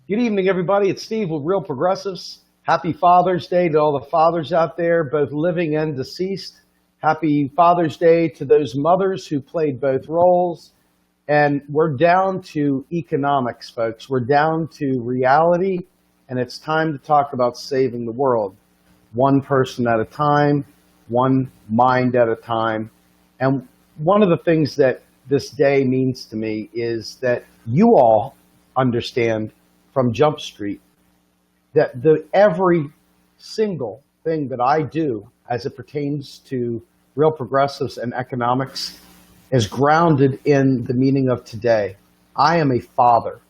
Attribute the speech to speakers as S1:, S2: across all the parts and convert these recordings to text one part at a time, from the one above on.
S1: Good evening, everybody. It's Steve with Real Progressives. Happy Father's Day to all the fathers out there, both living and deceased. Happy Father's Day to those mothers who played both roles. And we're down to economics, folks. We're down to reality, and it's time to talk about saving the world. One person at a time, one mind at a time. And one of the things that this day means to me is that you all understand from Jump Street that every single thing that I do as it pertains to real progressives and economics is grounded in the meaning of today. I am a father.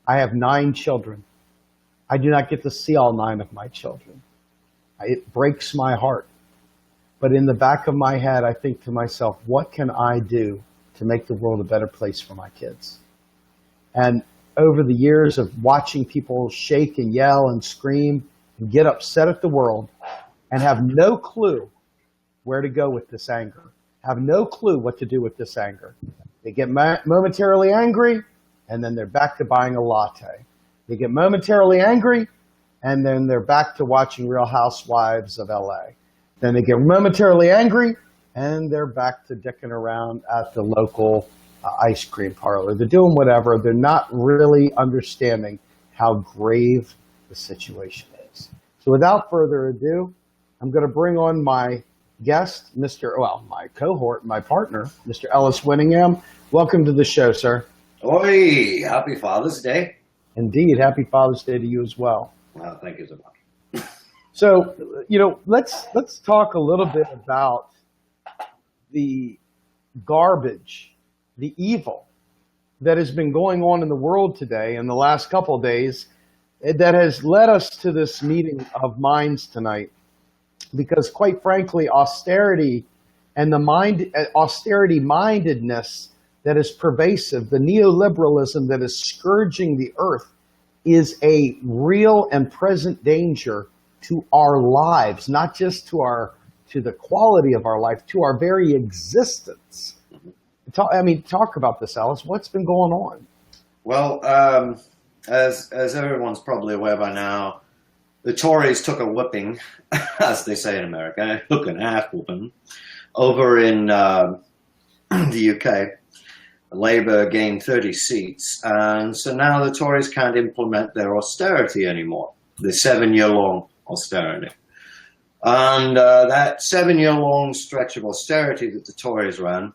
S1: I have 9 children. I do not get to see all 9 of my children. It breaks my heart. But in the back of my head, I think to myself, what can I do to make the world a better place for my kids? And over the years of watching people shake and yell and scream and get upset at the world and have no clue where to go with this anger, have no clue what to do with this anger. They get momentarily angry, and then they're back to buying a latte. They get momentarily angry, and then they're back to watching Real Housewives of LA. Then they get momentarily angry, and they're back to dicking around at the local ice cream parlor. They're doing whatever. They're not really understanding how grave the situation is. So without further ado, I'm going to bring on my guest, my cohort, my partner, Mr. Ellis Winningham. Welcome to the show, sir.
S2: Oi, happy Father's Day.
S1: Indeed. Happy Father's Day to you as well.
S2: Well, thank you so much.
S1: So, let's talk a little bit about the garbage, the evil that has been going on in the world today in the last couple of days that has led us to this meeting of minds tonight. Because quite frankly, austerity and the austerity mindedness that is pervasive, the neoliberalism that is scourging the earth, is a real and present danger to our lives, not just to the quality of our life, to our very existence. Talk about this, Alice. What's been going on?
S2: Well, as everyone's probably aware by now, the Tories took a whipping, as they say in America, took an ass whooping over in the UK. Labour gained 30 seats, and so now the Tories can't implement their austerity anymore, the 7-year-long austerity. And that 7-year-long stretch of austerity that the Tories ran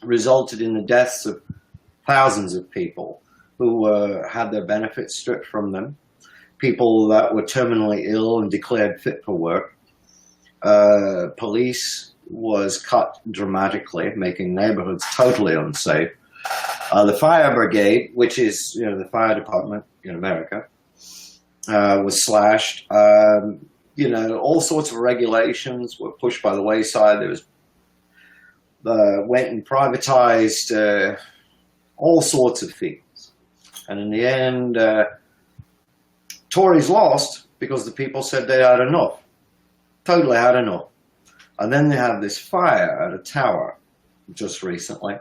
S2: resulted in the deaths of thousands of people who had their benefits stripped from them, people that were terminally ill and declared fit for work. Police was cut dramatically, making neighborhoods totally unsafe. The fire brigade, which is the fire department in America, was slashed. All sorts of regulations were pushed by the wayside. There was went and privatized all sorts of things. And in the end, Tories lost because the people said they had enough, totally had enough. And then they had this fire at a tower just recently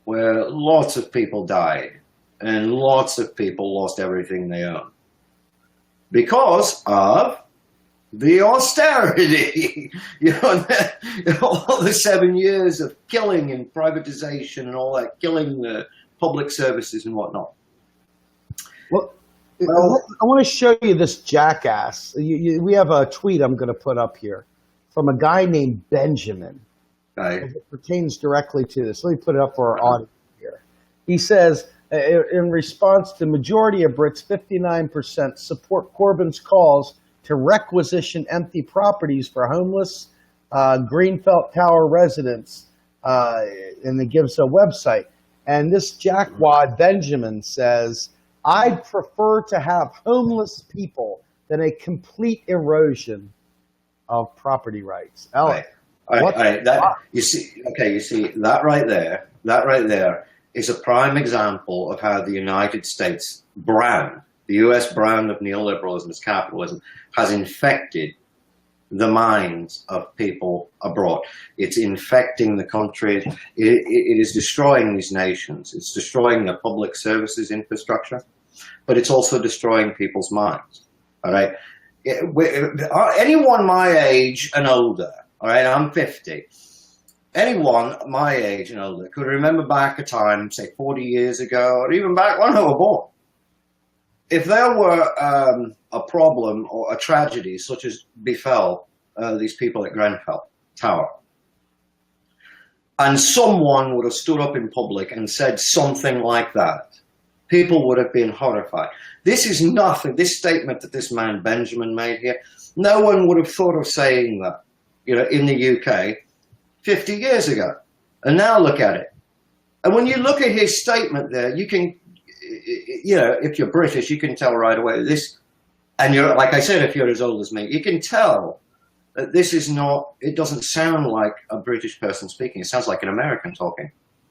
S2: where lots of people died and lots of people lost everything they owned because of the austerity, all the 7 years of killing and privatization and all that, killing the public services and whatnot.
S1: Well, I want to show you this jackass. We have a tweet I'm going to put up here from a guy named Benjamin.
S2: Right.
S1: It pertains directly to this. Let me put it up for our audience here. He says, in response to majority of Brits, 59% support Corbyn's calls to requisition empty properties for homeless Greenfelt Tower residents, and it gives a website. And this jackwad Benjamin says, I'd prefer to have homeless people than a complete erosion of property rights. Ellis,
S2: you see that right there is a prime example of how the United States brand, the U.S. brand of neoliberalism as capitalism, has infected the minds of people abroad. It's infecting the country. It is destroying these nations. It's destroying the public services infrastructure. but it's also destroying people's minds. All right. Anyone my age and older, all right, I'm 50. Anyone my age and older could remember back a time, say 40 years ago, or even back when I was born. If there were a problem or a tragedy such as befell these people at Grenfell Tower, and someone would have stood up in public and said something like that, people would have been horrified. This is nothing, this statement that this man Benjamin made here, no one would have thought of saying that, in the UK 50 years ago. And now look at it. And when you look at his statement there, you can, if you're British, you can tell right away this, and you're, like I said, if you're as old as me, you can tell that this is not, it doesn't sound like a British person speaking. It sounds like an American talking.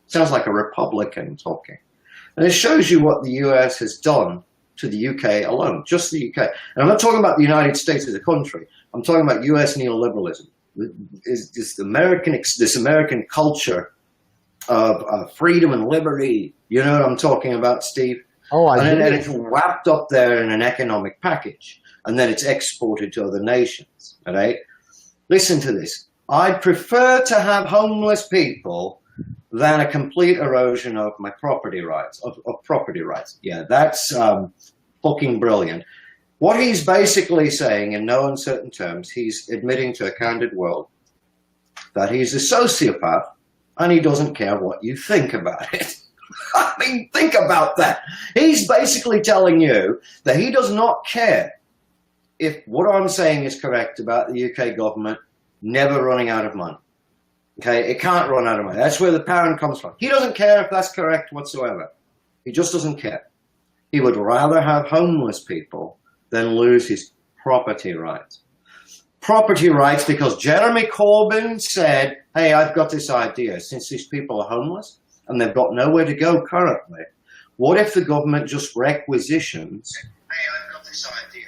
S2: It sounds like a Republican talking. And it shows you what the US has done to the UK alone, just the UK. And I'm not talking about the United States as a country. I'm talking about US neoliberalism. This American culture of freedom and liberty. You know what I'm talking about, Steve?
S1: Oh, I do.
S2: And it's wrapped up there in an economic package, and then it's exported to other nations. All right? Listen to this. I prefer to have homeless people than a complete erosion of my property rights, of property rights. Yeah, that's fucking brilliant. What he's basically saying, in no uncertain terms, he's admitting to a candid world that he's a sociopath and he doesn't care what you think about it. I mean, think about that. He's basically telling you that he does not care if what I'm saying is correct about the UK government never running out of money. Okay, it can't run out of money. That's where the pound comes from. He doesn't care if that's correct whatsoever. He just doesn't care. He would rather have homeless people than lose his property rights. Property rights because Jeremy Corbyn said, hey, I've got this idea. Since these people are homeless and they've got nowhere to go currently, what if the government just requisitions... Hey, I've got this idea.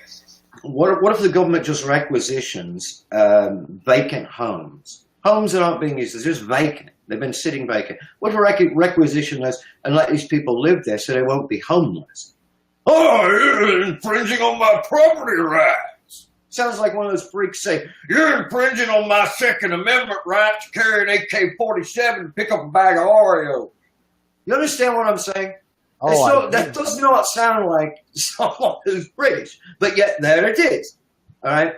S2: What if the government just requisitions vacant homes? Homes that aren't being used, they're just vacant. They've been sitting vacant. What if we requisition those and let these people live there so they won't be homeless? Oh, you're infringing on my property rights. Sounds like one of those freaks say, you're infringing on my Second Amendment right to carry an AK-47 and pick up a bag of Oreo. You understand what I'm saying? Oh, that does not sound like someone who's British, but yet there it is. All right?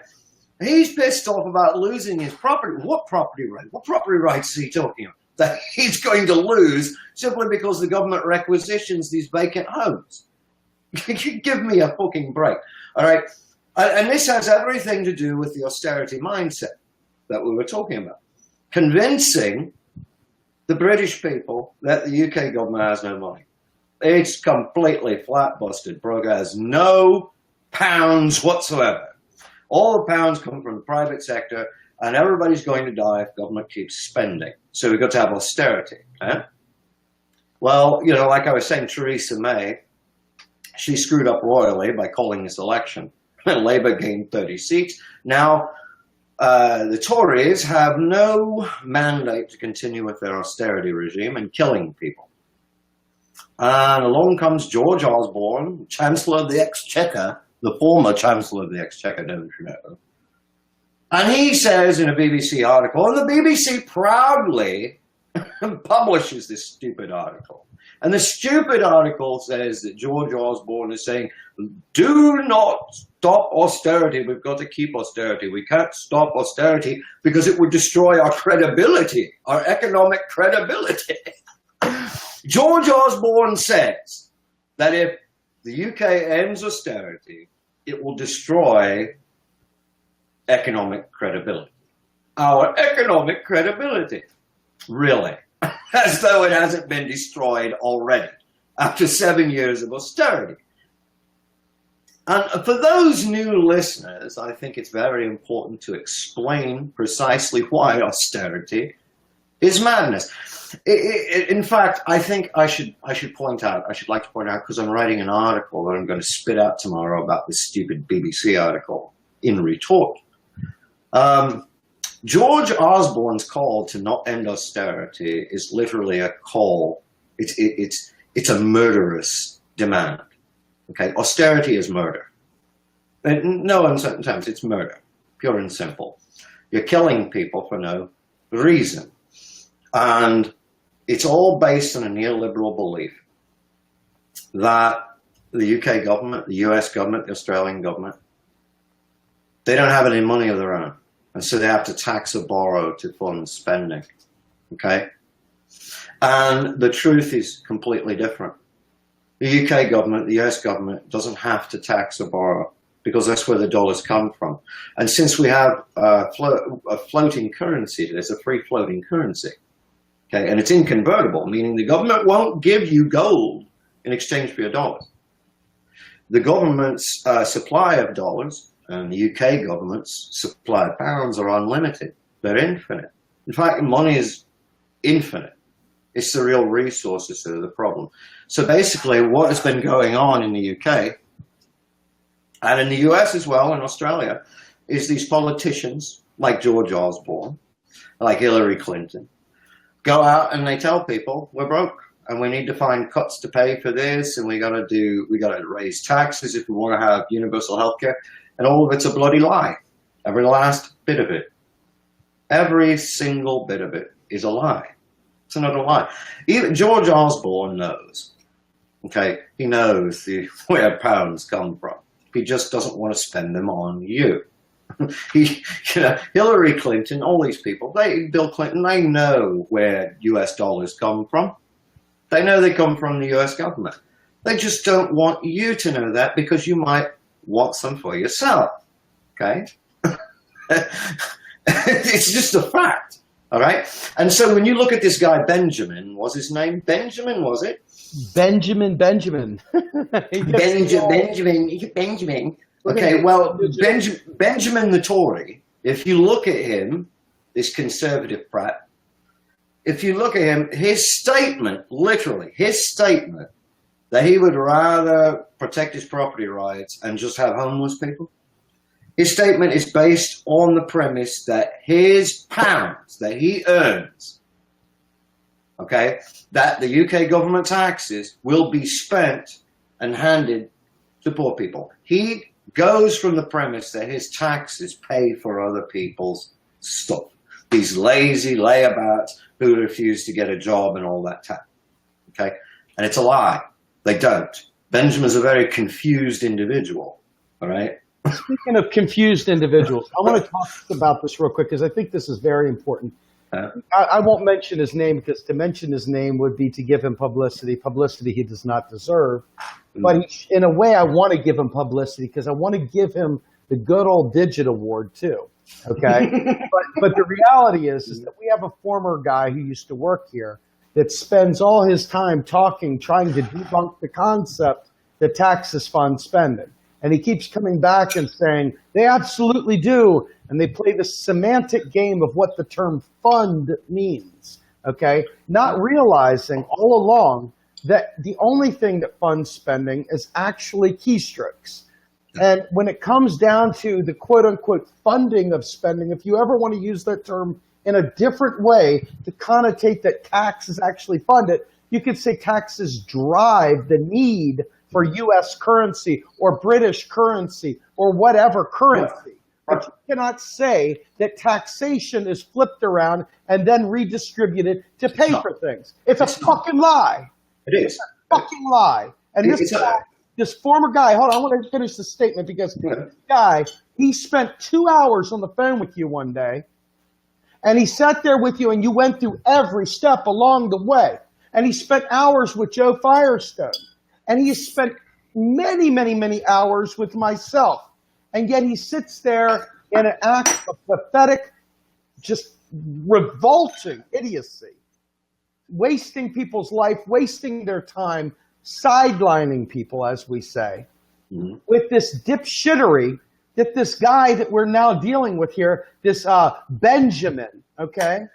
S2: He's pissed off about losing his property. What property right? What property rights is he talking about? That he's going to lose simply because the government requisitions these vacant homes. Give me a fucking break. All right? And this has everything to do with the austerity mindset that we were talking about. Convincing the British people that the UK government has no money. It's completely flat busted. Broke has no pounds whatsoever. All the pounds come from the private sector, and everybody's going to die if government keeps spending. So we've got to have austerity. Eh? Well, like I was saying, Theresa May, she screwed up royally by calling this election. Labour gained 30 seats. Now, the Tories have no mandate to continue with their austerity regime and killing people. And along comes George Osborne, Chancellor of the Exchequer, the former Chancellor of the Exchequer, don't you know? And he says in a BBC article, and the BBC proudly publishes this stupid article. And the stupid article says that George Osborne is saying, do not stop austerity. We've got to keep austerity. We can't stop austerity because it would destroy our credibility, our economic credibility. George Osborne says that if the UK ends austerity, it will destroy economic credibility. Our economic credibility. Really? As though it hasn't been destroyed already after 7 years of austerity. And for those new listeners, I think it's very important to explain precisely why austerity is madness. In fact, I think I should like to point out, because I'm writing an article that I'm going to spit out tomorrow about this stupid BBC article in retort. George Osborne's call to not end austerity is literally a call. It's a murderous demand. Okay, austerity is murder. In no uncertain terms, it's murder, pure and simple. You're killing people for no reason. And it's all based on a neoliberal belief that the UK government, the US government, the Australian government, they don't have any money of their own. And so they have to tax or borrow to fund spending. Okay? And the truth is completely different. The UK government, the US government doesn't have to tax or borrow because that's where the dollars come from. And since we have a floating currency, there's a free floating currency. Okay, and it's inconvertible, meaning the government won't give you gold in exchange for your dollars. The government's supply of dollars and the UK government's supply of pounds are unlimited. They're infinite. In fact, money is infinite. It's the real resources that are the problem. So basically, what has been going on in the UK and in the US as well, in Australia, is these politicians like George Osborne, like Hillary Clinton, go out and they tell people we're broke and we need to find cuts to pay for this, and we got to raise taxes if we want to have universal health care, and all of it's a bloody lie. Every last bit of it. Every single bit of it is a lie. It's another lie. Even George Osborne knows. Okay, he knows where pounds come from. He just doesn't want to spend them on you. Hillary Clinton, all these people, Bill Clinton, they know where US dollars come from. They know they come from the US government. They just don't want you to know that because you might want some for yourself. Okay? It's just a fact. All right? And so when you look at this guy, Benjamin, was his name? Benjamin, was it?
S1: Benjamin.
S2: Benjamin. Okay, well, Benjamin the Tory, if you look at him, this conservative brat, if you look at him, his statement, literally, his statement that he would rather protect his property rights and just have homeless people, his statement is based on the premise that his pounds that he earns, okay, that the UK government taxes will be spent and handed to poor people. He goes from the premise that his taxes pay for other people's stuff. These lazy layabouts who refuse to get a job and all that time. Okay? And it's a lie. They don't. Benjamin's a very confused individual. All right?
S1: Speaking of confused individuals, I want to talk about this real quick because I think this is very important. I won't mention his name because to mention his name would be to give him publicity he does not deserve. But in a way, I want to give him publicity because I want to give him the good old Digit Award too. Okay, but the reality is that we have a former guy who used to work here that spends all his time trying to debunk the concept that taxes fund spending. And he keeps coming back and saying, they absolutely do. And they play this semantic game of what the term fund means, okay? Not realizing all along that the only thing that funds spending is actually keystrokes. And when it comes down to the quote-unquote funding of spending, if you ever want to use that term in a different way to connotate that taxes actually fund it, you could say taxes drive the need for U.S. currency or British currency or whatever currency. But you cannot say that taxation is flipped around and then redistributed to pay for things. It's a fucking lie.
S2: It is.
S1: It's a fucking lie. And this former guy, hold on, I want to finish the statement because this guy, he spent 2 hours on the phone with you one day, and he sat there with you and you went through every step along the way. And he spent hours with Joe Firestone. And he spent many, many, many hours with myself. And yet he sits there in an act of pathetic, just revolting idiocy, wasting people's life, wasting their time, sidelining people, as we say, with this dipshittery that this guy that we're now dealing with here, this Benjamin, okay?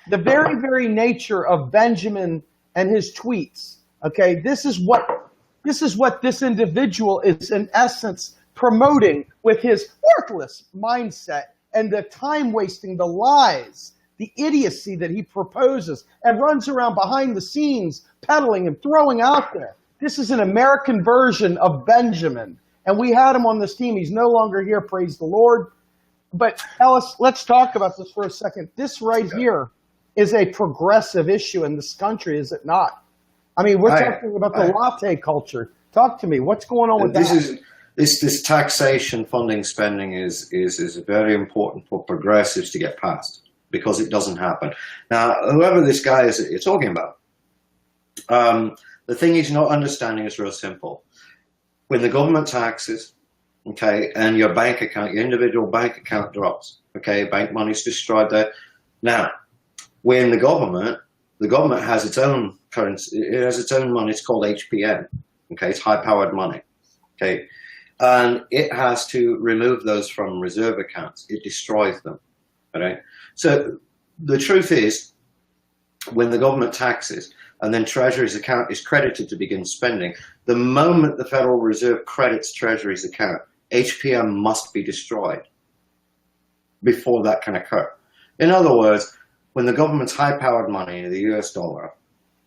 S1: The very, very nature of Benjamin and his tweets, okay? This is what this individual is in essence promoting with his worthless mindset and the time wasting, the lies, the idiocy that he proposes and runs around behind the scenes peddling and throwing out there. This is an American version of Benjamin. And we had him on this team. He's no longer here, praise the Lord. But Ellis, let's talk about this for a second. This right here is a progressive issue in this country, is it not? I mean, we're talking about the latte culture. Talk to me. What's going on with that?
S2: This taxation, funding, spending is very important for progressives to get past because it doesn't happen. Now, whoever this guy is that you're talking about, the thing he's not understanding is real simple. When the government taxes, okay, and your bank account, your individual bank account drops, okay, bank money's destroyed there. Now, when the government has its own currency, it has its own money, it's called HPM, okay, it's high-powered money, okay, and it has to remove those from reserve accounts. It destroys them, all right? So the truth is, when the government taxes and then Treasury's account is credited to begin spending, the moment the Federal Reserve credits Treasury's account, HPM must be destroyed before that can occur. In other words, when the government's high-powered money, the US dollar,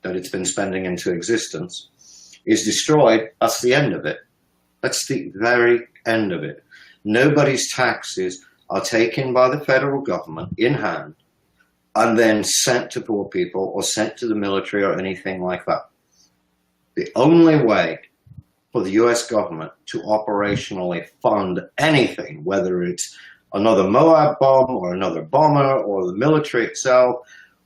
S2: that it's been spending into existence, is destroyed, that's the end of it. That's the very end of it. Nobody's taxes are taken by the federal government in hand and then sent to poor people or sent to the military or anything like that. The only way for the US government to operationally fund anything, whether it's another Moab bomb or another bomber or the military itself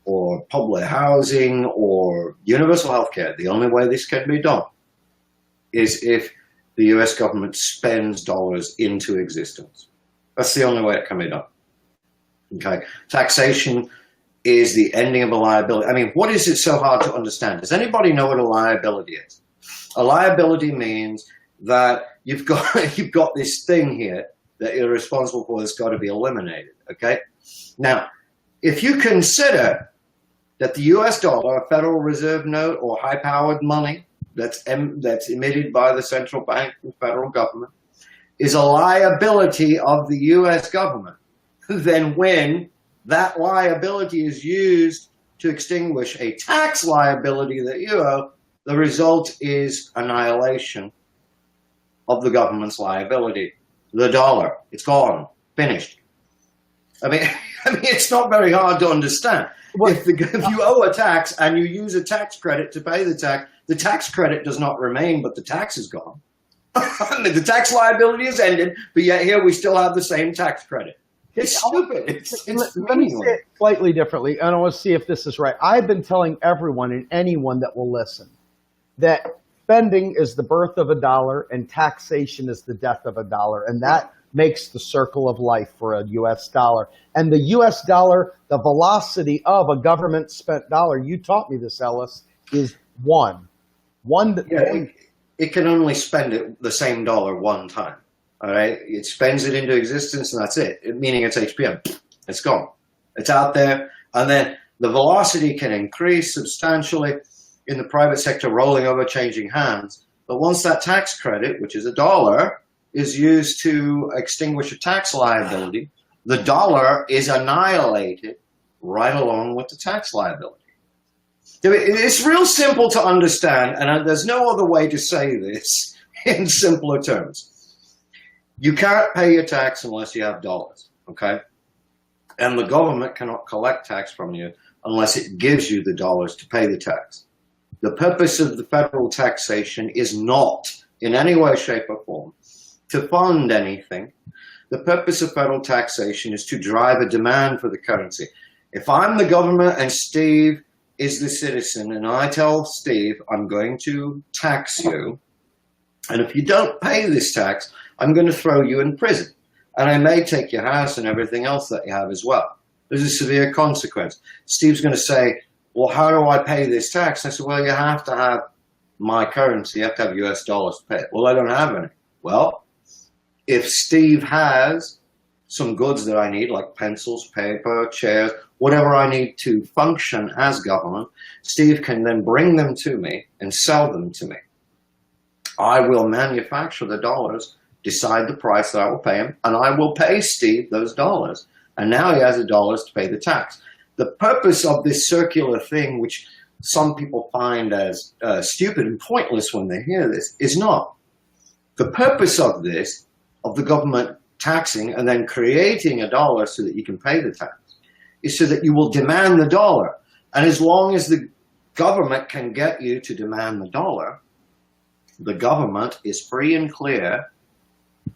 S2: or public housing or universal health care, the only way this can be done is if the US government spends dollars into existence. That's the only way it can be done. Okay, taxation is the ending of a liability. I mean, what is it so hard to understand? Does anybody know what a liability is? A liability means that you've got this thing here that you're responsible for that's got to be eliminated, okay? Now, if you consider that the US dollar, a Federal Reserve note or high-powered money that's emitted by the central bank and federal government is a liability of the US government, then when that liability is used to extinguish a tax liability that you owe, the result is annihilation of the government's liability. The dollar, it's gone, finished. I mean, it's not very hard to understand. If you owe a tax and you use a tax credit to pay the tax credit does not remain, but the tax is gone. The tax liability is ended, but yet here we still have the same tax credit. It's stupid.
S1: Let me say it slightly differently, and I want to see if this is right. I've been telling everyone and anyone that will listen that spending is the birth of a dollar and taxation is the death of a dollar, and that makes the circle of life for a U.S. dollar. And the U.S. dollar, the velocity of a government-spent dollar, you taught me this, Ellis, is one.
S2: It can only spend the same dollar one time. All right, it spends it into existence, and that's it. Meaning it's HPM. It's gone. It's out there, and then the velocity can increase substantially in the private sector, rolling over, changing hands. But once that tax credit, which is a dollar, is used to extinguish a tax liability, the dollar is annihilated right along with the tax liability. It's real simple to understand, and there's no other way to say this in simpler terms. You can't pay your tax unless you have dollars, okay? And the government cannot collect tax from you unless it gives you the dollars to pay the tax. The purpose of the federal taxation is not in any way, shape, or form to fund anything. The purpose of federal taxation is to drive a demand for the currency. If I'm the government and Steve is the citizen and I tell Steve, I'm going to tax you, and if you don't pay this tax, I'm going to throw you in prison. And I may take your house and everything else that you have as well. There's a severe consequence. Steve's going to say, well, how do I pay this tax? And I said, well, you have to have my currency. You have to have US dollars to pay it. Well, I don't have any. Well, if Steve has some goods that I need, like pencils, paper, chairs, whatever I need to function as government, Steve can then bring them to me and sell them to me. I will manufacture the dollars, decide the price that I will pay him, and I will pay Steve those dollars. And now he has the dollars to pay the tax. The purpose of this circular thing, which some people find as stupid and pointless when they hear this, is not. The purpose of this, of the government taxing and then creating a dollar so that you can pay the tax, is so that you will demand the dollar. And as long as the government can get you to demand the dollar, the government is free and clear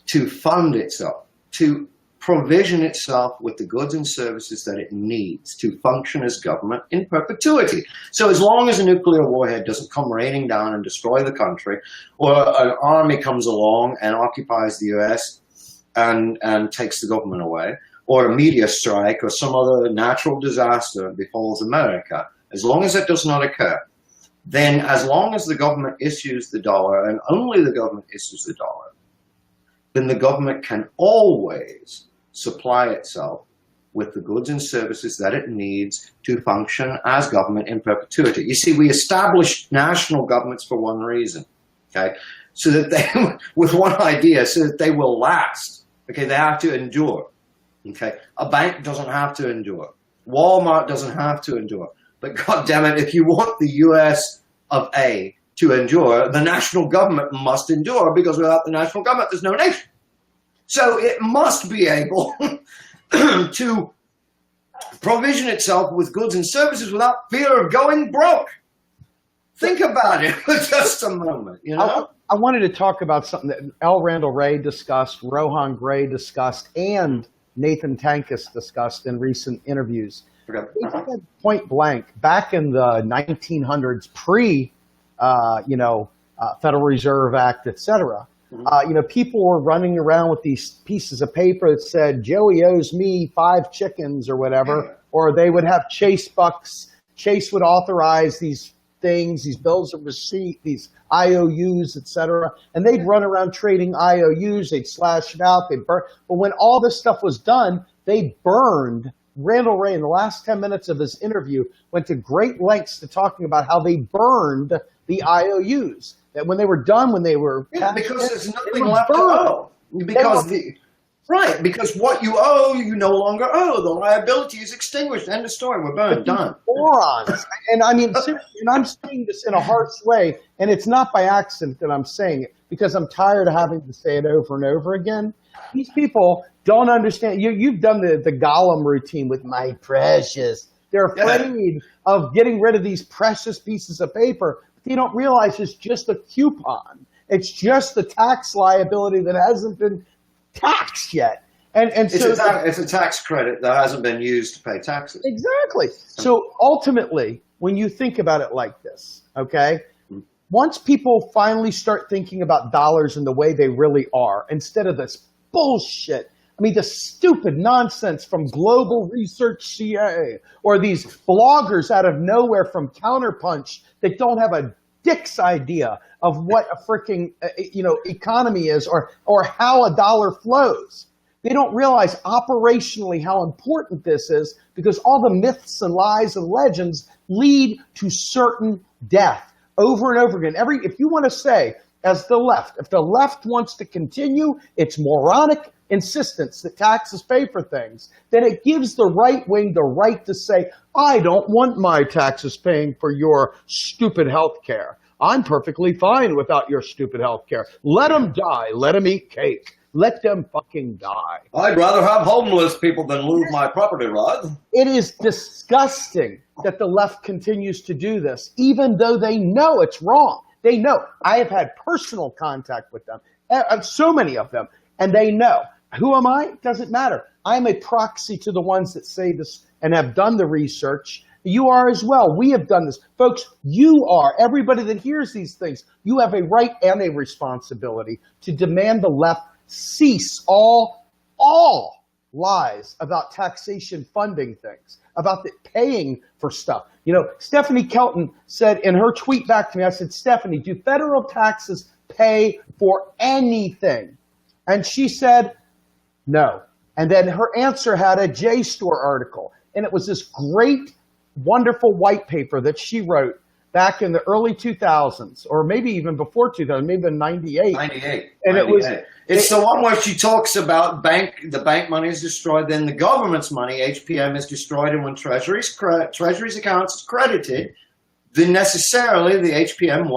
S2: to fund itself, to provision itself with the goods and services that it needs to function as government in perpetuity. So as long as a nuclear warhead doesn't come raining down and destroy the country, or an army comes along and occupies the US and takes the government away, or a meteor strike or some other natural disaster befalls America, as long as it does not occur, then as long as the government issues the dollar, and only the government issues the dollar, then the government can always supply itself with the goods and services that it needs to function as government in perpetuity. You see, we established national governments for one reason, okay? So that they, with one idea, so that they will last, okay? They have to endure, okay? A bank doesn't have to endure. Walmart doesn't have to endure. But God damn it, if you want the US of A to endure, the national government must endure, because without the national government, there's no nation. So it must be able to provision itself with goods and services without fear of going broke. Think about it for just a moment, you know?
S1: I wanted to talk about something that L. Randall Wray discussed, Rohan Gray discussed, and Nathan Tankus discussed in recent interviews. He said point blank, back in the 1900s, Federal Reserve Act, et cetera, people were running around with these pieces of paper that said, Joey owes me 5 chickens or whatever, or they would have Chase bucks. Chase would authorize these things, these bills of receipt, these IOUs, et cetera, and they'd run around trading IOUs, they'd slash it out, they'd burn. But when all this stuff was done, they burned. Randall Wray, in the last 10 minutes of his interview, went to great lengths to talking about how they burned the IOUs. That when they were done, when they were
S2: because there's nothing left to owe. Because what you owe, you no longer owe. The liability is extinguished. End of story. We're burned. Done.
S1: Morons. And I mean, and I'm saying this in a harsh way, and it's not by accident that I'm saying it, because I'm tired of having to say it over and over again. These people don't understand. You've done the Gollum routine with my precious. They're afraid of getting rid of these precious pieces of paper. But they don't realize it's just a coupon. It's just the tax liability that hasn't been taxed yet. And
S2: it's a tax credit that hasn't been used to pay taxes.
S1: Exactly. So ultimately, when you think about it like this, okay, once people finally start thinking about dollars in the way they really are, instead of this bullshit, I mean, the stupid nonsense from Global Research CA or these bloggers out of nowhere from Counterpunch that don't have a dick's idea of what a freaking economy is or how a dollar flows. They don't realize operationally how important this is, because all the myths and lies and legends lead to certain death over and over again. If you want to say, as the left, if the left wants to continue its moronic insistence that taxes pay for things, then it gives the right wing the right to say, I don't want my taxes paying for your stupid health care. I'm perfectly fine without your stupid health care. Let them die. Let them eat cake. Let them fucking die.
S2: I'd rather have homeless people than lose my property rights.
S1: It is disgusting that the left continues to do this, even though they know it's wrong. They know. I have had personal contact with them, so many of them, and they know. Who am I? It doesn't matter. I'm a proxy to the ones that say this and have done the research. You are as well. We have done this. Folks, you are. Everybody that hears these things, you have a right and a responsibility to demand the left cease all lies about taxation funding things, about the paying for stuff. Stephanie Kelton said in her tweet back to me, I said, Stephanie, do federal taxes pay for anything? And she said, no. And then her answer had a JSTOR article. And it was this great, wonderful white paper that she wrote back in the early 2000s, or maybe even before 2000, maybe in 98.
S2: 98.
S1: And
S2: 98. It's the one where she talks about the bank money is destroyed, then the government's money, HPM, is destroyed, and when Treasury's accounts is credited, then necessarily the HPM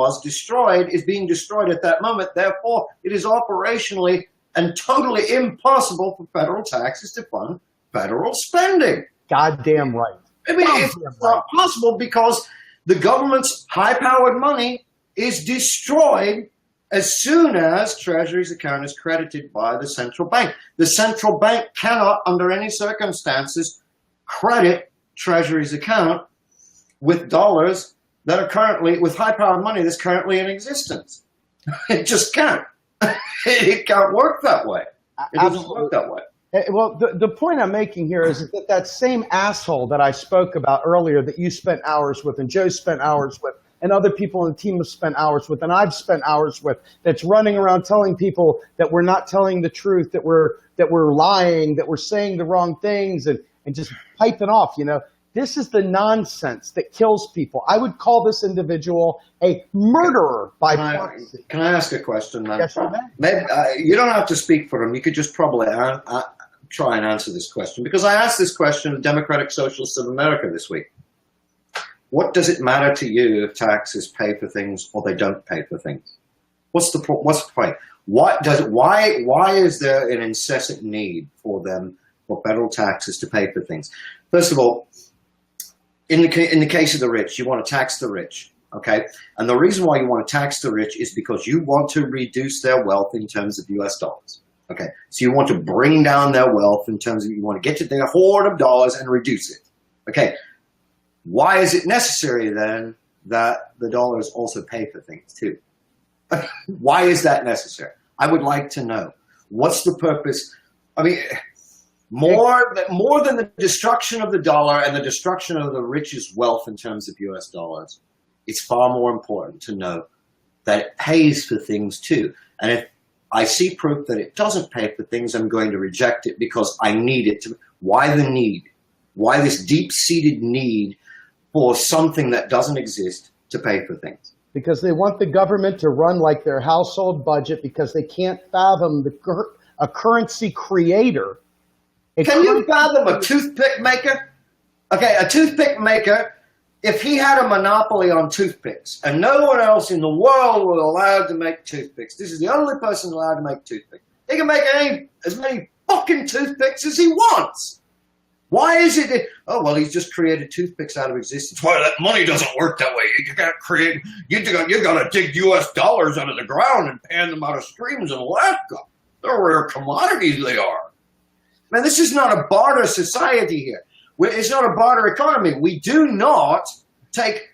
S2: is being destroyed at that moment. Therefore, it is operationally and totally impossible for federal taxes to fund federal spending.
S1: Goddamn right.
S2: I mean, it's not possible because the government's high-powered money is destroyed as soon as Treasury's account is credited by the central bank. The central bank cannot, under any circumstances, credit Treasury's account with dollars that are currently, with high-powered money that's currently in existence. It just can't. It can't work that way. It doesn't work that way.
S1: Well, the point I'm making here is that that same asshole that I spoke about earlier that you spent hours with and Joe spent hours with and other people on the team have spent hours with and I've spent hours with, that's running around telling people that we're not telling the truth, that we're lying, that we're saying the wrong things and just piping off, you know. This is the nonsense that kills people. I would call this individual a murderer by proxy.
S2: Can I ask a question, man?
S1: Yes, you may.
S2: Maybe, you don't have to speak for him. You could just probably try and answer this question. Because I asked this question of Democratic Socialists of America this week. What does it matter to you if taxes pay for things or they don't pay for things? What's the point? Why is there an incessant need for federal taxes to pay for things? First of all, in the case of the rich, you want to tax the rich, okay? And the reason why you want to tax the rich is because you want to reduce their wealth in terms of US dollars, okay? So you want to bring down their wealth in terms of, you want to get to their hoard of dollars and reduce it, okay? Why is it necessary then that the dollars also pay for things too? Why is that necessary? I would like to know. What's the purpose? I mean, more than the destruction of the dollar and the destruction of the rich's wealth in terms of US dollars, it's far more important to know that it pays for things too. And if I see proof that it doesn't pay for things, I'm going to reject it because I need it to. Why the need? Why this deep-seated need for something that doesn't exist to pay for things?
S1: Because they want the government to run like their household budget because they can't fathom a currency creator.
S2: Can you fathom a toothpick maker? Okay, a toothpick maker, if he had a monopoly on toothpicks and no one else in the world was allowed to make toothpicks, this is the only person allowed to make toothpicks. He can make as many fucking toothpicks as he wants. Why is it that, oh, well, he's just created toothpicks out of existence. Well, that money doesn't work that way. You can't create, you got to dig US dollars out of the ground and pan them out of streams in Alaska. They're rare commodities, they are. Man, this is not a barter society here. It's not a barter economy. We do not take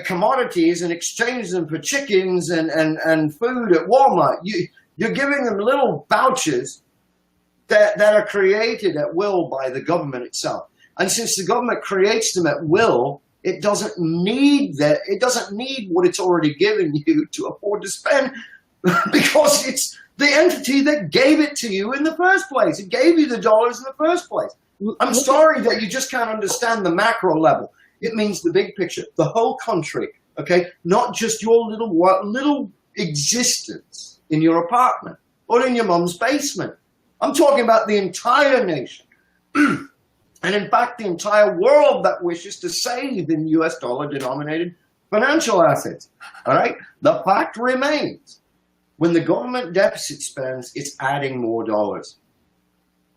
S2: commodities and exchange them for chickens and food at Walmart. You're giving them little vouchers that are created at will by the government itself. And since the government creates them at will, it doesn't need that. It doesn't need what it's already given you to afford to spend because it's the entity that gave it to you in the first place. It gave you the dollars in the first place. I'm sorry that you just can't understand the macro level. It means the big picture, the whole country, okay? Not just your little existence in your apartment or in your mom's basement. I'm talking about the entire nation. And in fact, the entire world that wishes to save in US dollar denominated financial assets, all right? The fact remains. When the government deficit spends, it's adding more dollars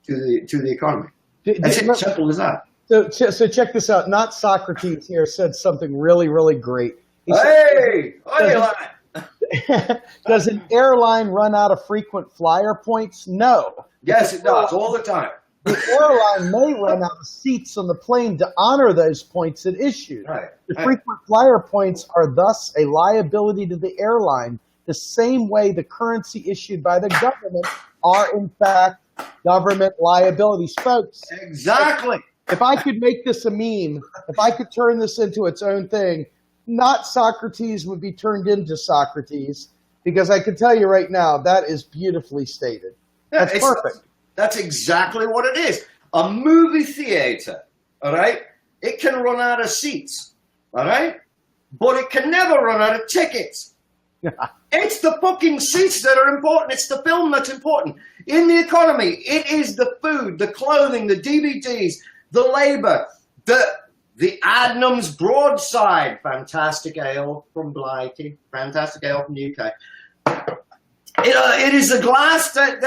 S2: to the economy. It's as simple as that.
S1: So check this out. Not Socrates here said something really, really great. Does an airline run out of frequent flyer points? No.
S2: Yes, it does, all the time.
S1: The airline may run out of seats on the plane to honor those points it issued.
S2: Right.
S1: The frequent flyer points are thus a liability to the airline, the same way the currency issued by the government are, in fact, government liabilities. Folks,
S2: exactly.
S1: If I could make this a meme, if I could turn this into its own thing, not Socrates would be turned into Socrates, because I can tell you right now, that is beautifully stated. That's perfect.
S2: That's exactly what it is. A movie theater, all right? It can run out of seats, all right? But it can never run out of tickets. It's the fucking seats that are important. It's the film that's important. In the economy, it is the food, the clothing, the DVDs, the labor, The Adnams Broadside, fantastic ale from Blighty, fantastic ale from the UK. It is a glass that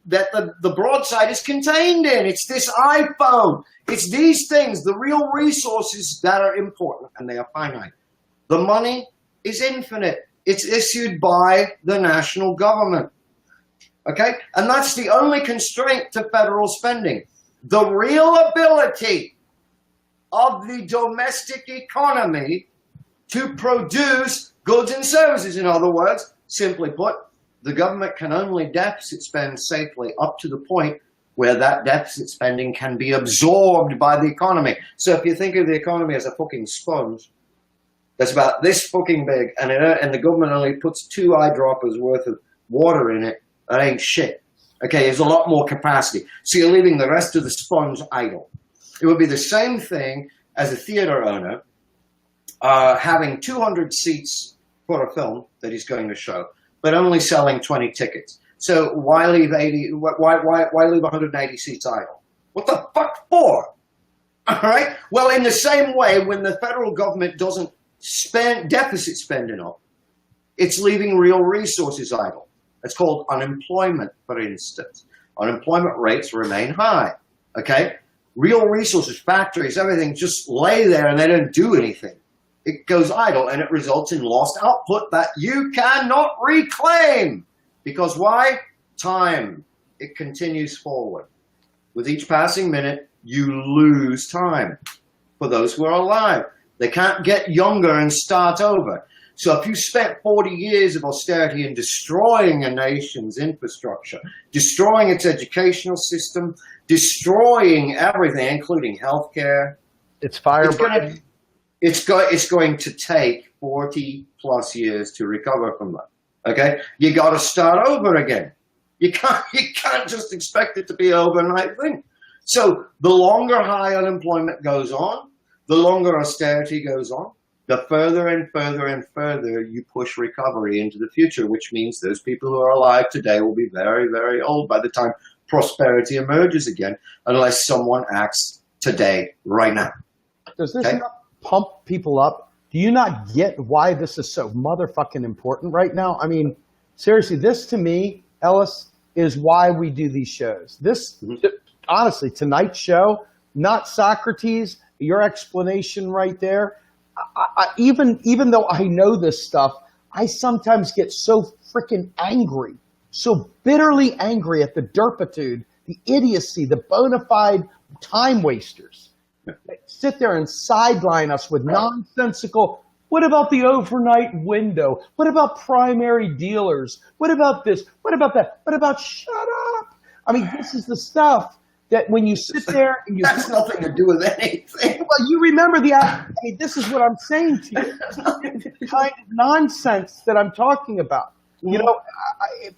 S2: the broadside is contained in. It's this iPhone. It's these things, the real resources that are important, and they are finite. The money is infinite. It's issued by the national government. Okay? And that's the only constraint to federal spending. The real ability of the domestic economy to produce goods and services, in other words, simply put, the government can only deficit spend safely up to the point where that deficit spending can be absorbed by the economy. So if you think of the economy as a fucking sponge that's about this fucking big, and the government only puts 2 eyedroppers worth of water in it, that ain't shit. Okay, there's a lot more capacity. So you're leaving the rest of the sponge idle. It would be the same thing as a theater owner having 200 seats for a film that he's going to show, but only selling 20 tickets. So why leave 180 seats idle? What the fuck for? All right. Well, in the same way, when the federal government doesn't deficit spend enough, it's leaving real resources idle. It's called unemployment, for instance. Unemployment rates remain high. Okay. Real resources, factories, everything just lay there and they don't do anything. It goes idle and it results in lost output that you cannot reclaim. Because why? Time. It continues forward. With each passing minute, you lose time for those who are alive. They can't get younger and start over. So if you spent 40 years of austerity in destroying a nation's infrastructure, destroying its educational system, destroying everything, including healthcare,
S1: It's fire.
S2: it's going to take 40 plus years to recover from that. Okay, you got to start over again. You can't just expect it to be an overnight thing. So the longer high unemployment goes on, the longer austerity goes on, the further and further and further you push recovery into the future, which means those people who are alive today will be very, very old by the time prosperity emerges again, unless someone acts today, right now.
S1: Does this not pump people up? Do you not get why this is so motherfucking important right now? I mean, seriously, this to me, Ellis, is why we do these shows. This, honestly, tonight's show, not Socrates, your explanation right there. Even though I know this stuff, I sometimes get so freaking angry, so bitterly angry at the derpitude, the idiocy, the bona fide time wasters that sit there and sideline us with nonsensical, what about the overnight window? What about primary dealers? What about this? What about that? What about shut up? I mean, this is the stuff that when you sit there and you...
S2: That's nothing to do with anything.
S1: Well, you remember I mean, this is what I'm saying to you. The kind of nonsense that I'm talking about. You know,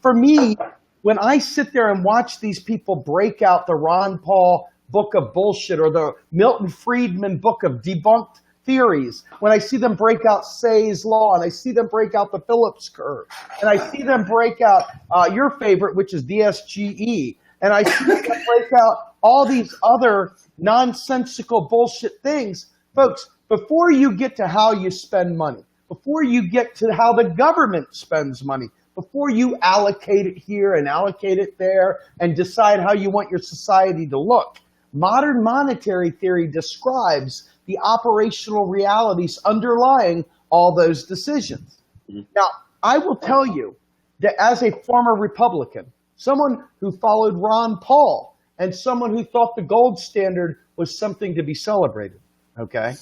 S1: for me, when I sit there and watch these people break out the Ron Paul book of bullshit or the Milton Friedman book of debunked theories, when I see them break out Say's law and I see them break out the Phillips curve and I see them break out your favorite, which is DSGE, and I see them break out all these other nonsensical bullshit things, folks, before you get to how you spend money, before you get to how the government spends money, before you allocate it here and allocate it there and decide how you want your society to look, modern monetary theory describes the operational realities underlying all those decisions. Now, I will tell you that as a former Republican, someone who followed Ron Paul, and someone who thought the gold standard was something to be celebrated, okay?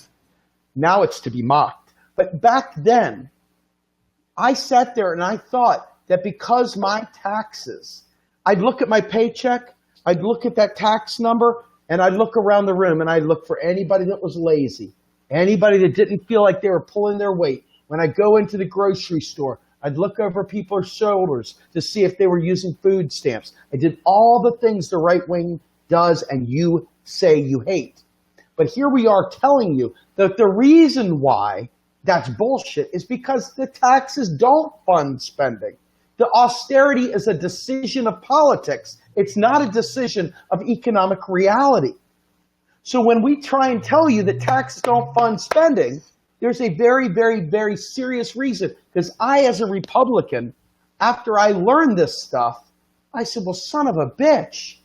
S1: Now it's to be mocked. But back then, I sat there and I thought that because my taxes, I'd look at my paycheck, I'd look at that tax number, and I'd look around the room and I'd look for anybody that was lazy, anybody that didn't feel like they were pulling their weight. When I go into the grocery store, I'd look over people's shoulders to see if they were using food stamps. I did all the things the right wing does and you say you hate. But here we are telling you that the reason why that's bullshit is because the taxes don't fund spending. The austerity is a decision of politics. It's not a decision of economic reality. So when we try and tell you that taxes don't fund spending, there's a very, very, very serious reason. Because I, as a Republican, after I learned this stuff, I said, well, son of a bitch.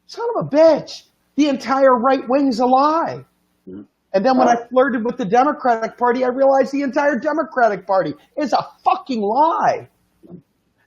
S1: Son of a bitch. The entire right wing's a lie. And then when I flirted with the Democratic Party, I realized the entire Democratic Party is a fucking lie.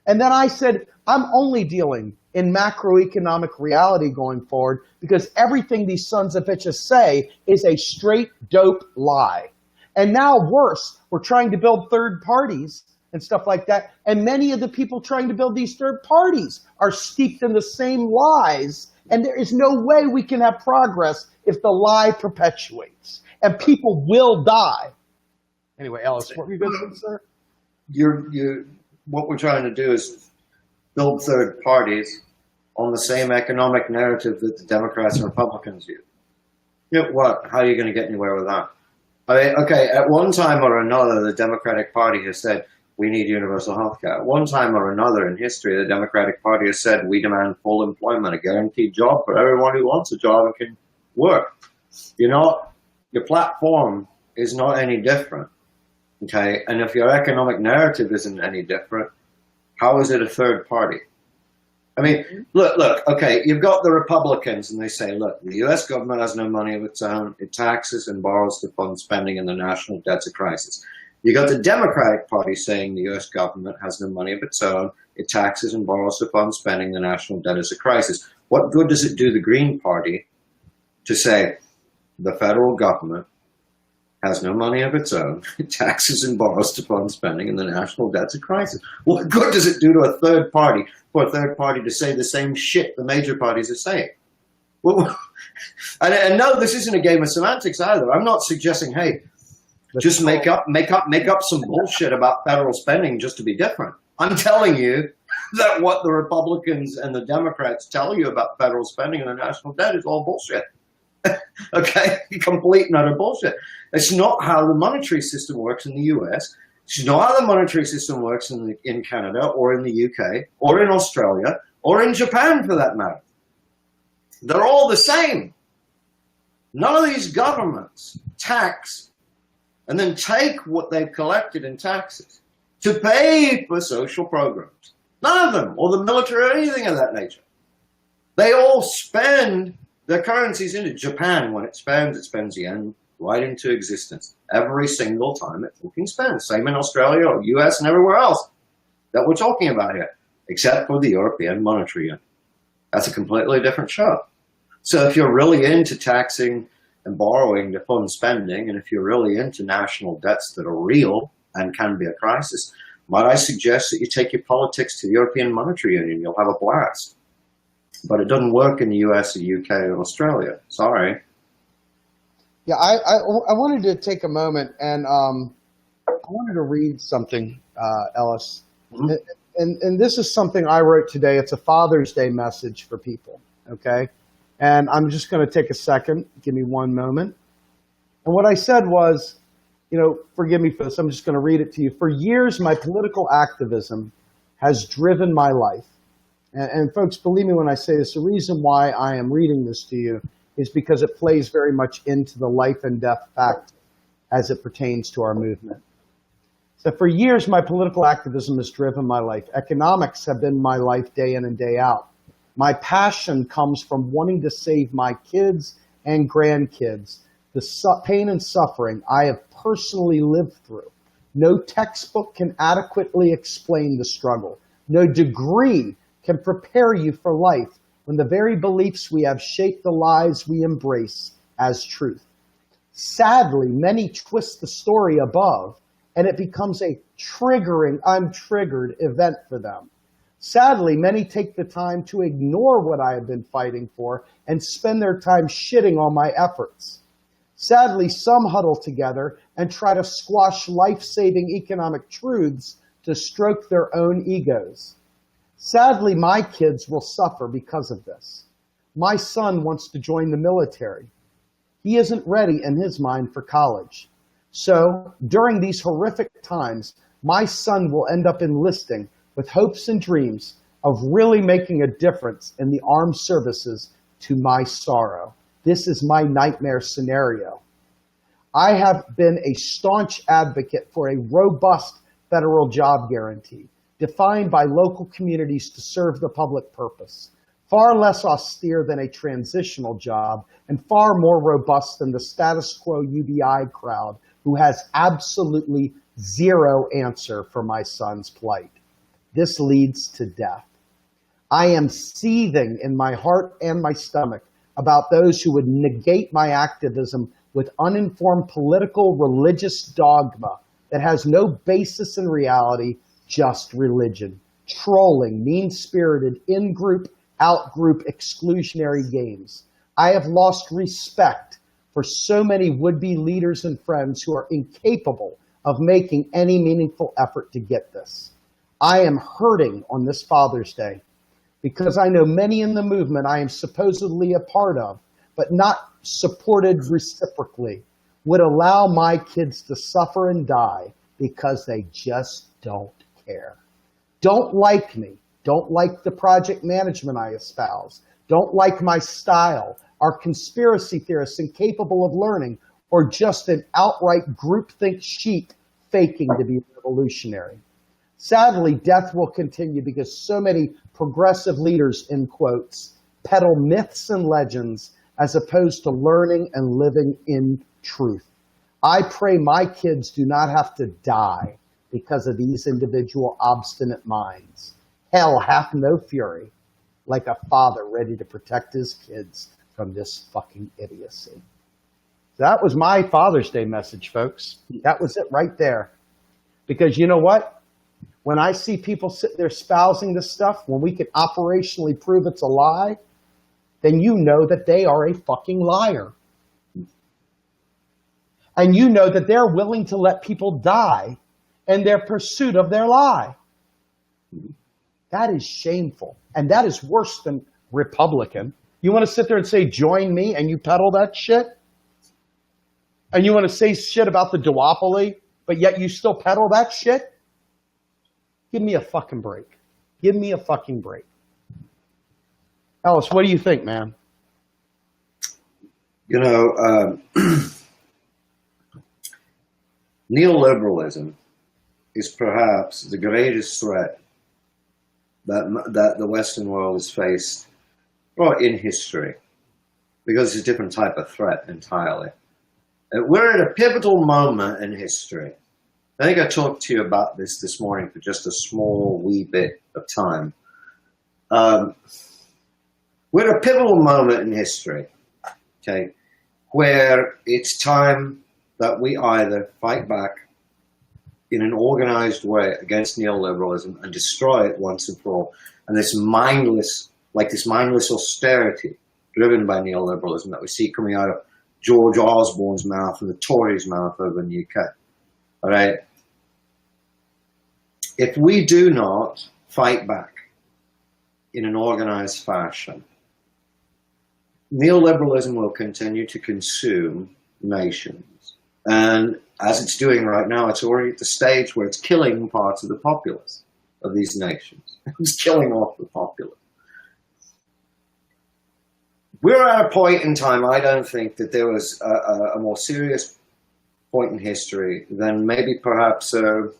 S1: And then I said, I'm only dealing in macroeconomic reality going forward because everything these sons of bitches say is a straight dope lie. And now worse, we're trying to build third parties and stuff like that. And many of the people trying to build these third parties are steeped in the same lies. And there is no way we can have progress if the lie perpetuates. And people will die. Anyway, Ellis, what were you going to say, sir?
S2: What we're trying to do is build third parties on the same economic narrative that the Democrats and Republicans use. How are you going to get anywhere with that? I mean, okay, at one time or another, the Democratic Party has said, we need universal health care. At one time or another in history, the Democratic Party has said, we demand full employment, a guaranteed job for everyone who wants a job and can work. Your platform is not any different. Okay, and if your economic narrative isn't any different, how is it a third party? I mean, look, okay, you've got the Republicans and they say, look, the US government has no money of its own. It taxes and borrows to fund spending and the national debt's a crisis. You got the Democratic Party saying the US government has no money of its own. It taxes and borrows to fund spending, the national debt is a crisis. What good does it do the Green Party to say the federal government has no money of its own, it taxes and borrows to fund spending, and the national debt's a crisis? What good does it do to a third party for a third party to say the same shit the major parties are saying? Well, and no, this isn't a game of semantics either. I'm not suggesting, hey, just make up some bullshit about federal spending just to be different. I'm telling you that what the Republicans and the Democrats tell you about federal spending and the national debt is all bullshit. Okay, complete and utter bullshit. It's not how the monetary system works in the US. It's not how the monetary system works in Canada or in the UK or in Australia or in Japan for that matter. They're all the same. None of these governments tax and then take what they've collected in taxes to pay for social programs. None of them, or the military or anything of that nature. They all spend their currencies into Japan. When it spends yen right into existence every single time it fucking spends. Same in Australia or US and everywhere else that we're talking about here, except for the European monetary union. That's a completely different show. So if you're really into taxing and borrowing to fund spending, and if you're really into national debts that are real and can be a crisis, might I suggest that you take your politics to the European monetary union? You'll have a blast. But it doesn't work in the US or UK or Australia. Sorry.
S1: Yeah, I wanted to take a moment and I wanted to read something, Ellis. Mm-hmm. And this is something I wrote today. It's a Father's Day message for people, okay? And I'm just going to take a second. Give me one moment. And what I said was, forgive me for this. I'm just going to read it to you. For years, my political activism has driven my life. And folks, believe me when I say this, the reason why I am reading this to you is because it plays very much into the life and death fact as it pertains to our movement. So for years, my political activism has driven my life. Economics have been my life day in and day out. My passion comes from wanting to save my kids and grandkids the pain and suffering I have personally lived through. No textbook can adequately explain the struggle. No degree can prepare you for life when the very beliefs we have shape the lies we embrace as truth. Sadly, many twist the story above, and it becomes a triggering, I'm triggered event for them. Sadly, many take the time to ignore what I have been fighting for and spend their time shitting on my efforts. Sadly, some huddle together and try to squash life-saving economic truths to stroke their own egos. Sadly, my kids will suffer because of this. My son wants to join the military. He isn't ready in his mind for college. So, during these horrific times, my son will end up enlisting with hopes and dreams of really making a difference in the armed services to my sorrow. This is my nightmare scenario. I have been a staunch advocate for a robust federal job guarantee, defined by local communities to serve the public purpose, far less austere than a transitional job and far more robust than the status quo UBI crowd who has absolutely zero answer for my son's plight. This leads to death. I am seething in my heart and my stomach about those who would negate my activism with uninformed political religious dogma that has no basis in reality, just religion, trolling, mean-spirited, in-group, out-group exclusionary games. I have lost respect for so many would-be leaders and friends who are incapable of making any meaningful effort to get this. I am hurting on this Father's Day because I know many in the movement I am supposedly a part of, but not supported reciprocally, would allow my kids to suffer and die because they just don't care. Don't like me. Don't like the project management I espouse. Don't like my style, are conspiracy theorists incapable of learning, or just an outright groupthink sheep faking to be revolutionary. Sadly, death will continue because so many progressive leaders, in quotes, peddle myths and legends as opposed to learning and living in truth. I pray my kids do not have to die because of these individual obstinate minds. Hell hath no fury like a father ready to protect his kids from this fucking idiocy. That was my Father's Day message, folks. That was it right there. Because you know what? When I see people sitting there espousing this stuff, when we can operationally prove it's a lie, then you know that they are a fucking liar. And you know that they're willing to let people die in their pursuit of their lie. That is shameful. And that is worse than Republican. You want to sit there and say, join me, and you peddle that shit? And you want to say shit about the duopoly, but yet you still peddle that shit? Give me a fucking break. Give me a fucking break. Ellis, what do you think, man?
S2: You know, neoliberalism is perhaps the greatest threat that the Western world has faced in history, because it's a different type of threat entirely. We're at a pivotal moment in history. I think I talked to you about this morning for just a small wee bit of time. We're at a pivotal moment in history, okay, where it's time that we either fight back in an organized way against neoliberalism and destroy it once and for all. And this mindless austerity driven by neoliberalism that we see coming out of George Osborne's mouth and the Tories' mouth over in the UK. All right. If we do not fight back in an organized fashion, neoliberalism will continue to consume nations. And as it's doing right now, it's already at the stage where it's killing parts of the populace of these nations. It's killing off the populace. We're at a point in time, I don't think that there was a more serious point in history than maybe perhaps the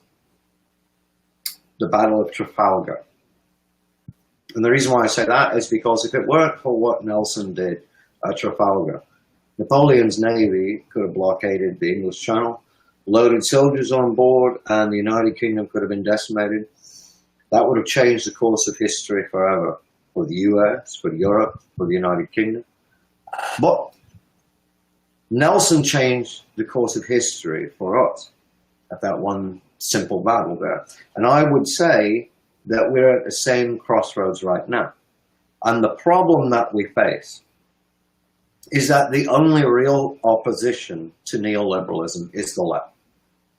S2: Battle of Trafalgar. And the reason why I say that is because if it weren't for what Nelson did at Trafalgar, Napoleon's navy could have blockaded the English Channel, loaded soldiers on board, and the United Kingdom could have been decimated. That would have changed the course of history forever for the US, for Europe, for the United Kingdom. But Nelson changed the course of history for us at that one simple battle there. And I would say that we're at the same crossroads right now. And the problem that we face is that the only real opposition to neoliberalism is the left.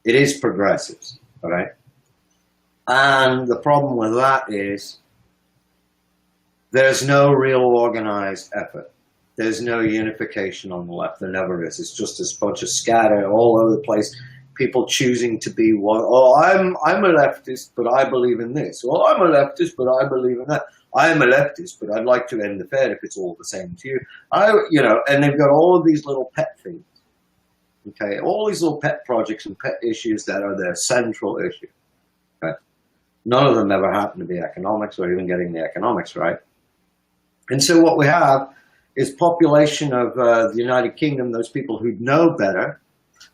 S2: It is progressives, all right? And the problem with that is there's no real organized effort. There's no unification on the left. There never is. It's just this bunch of scatter all over the place. people choosing to be one. Oh, I'm a leftist, but I believe in this. Well, I'm a leftist, but I believe in that. I am a leftist, but I'd like to end the Fed if it's all the same to you. And they've got all of these little pet things. Okay, all these little pet projects and pet issues that are their central issue. Okay? None of them ever happen to be economics or even getting the economics right. And so what we have is population of the United Kingdom, those people who know better,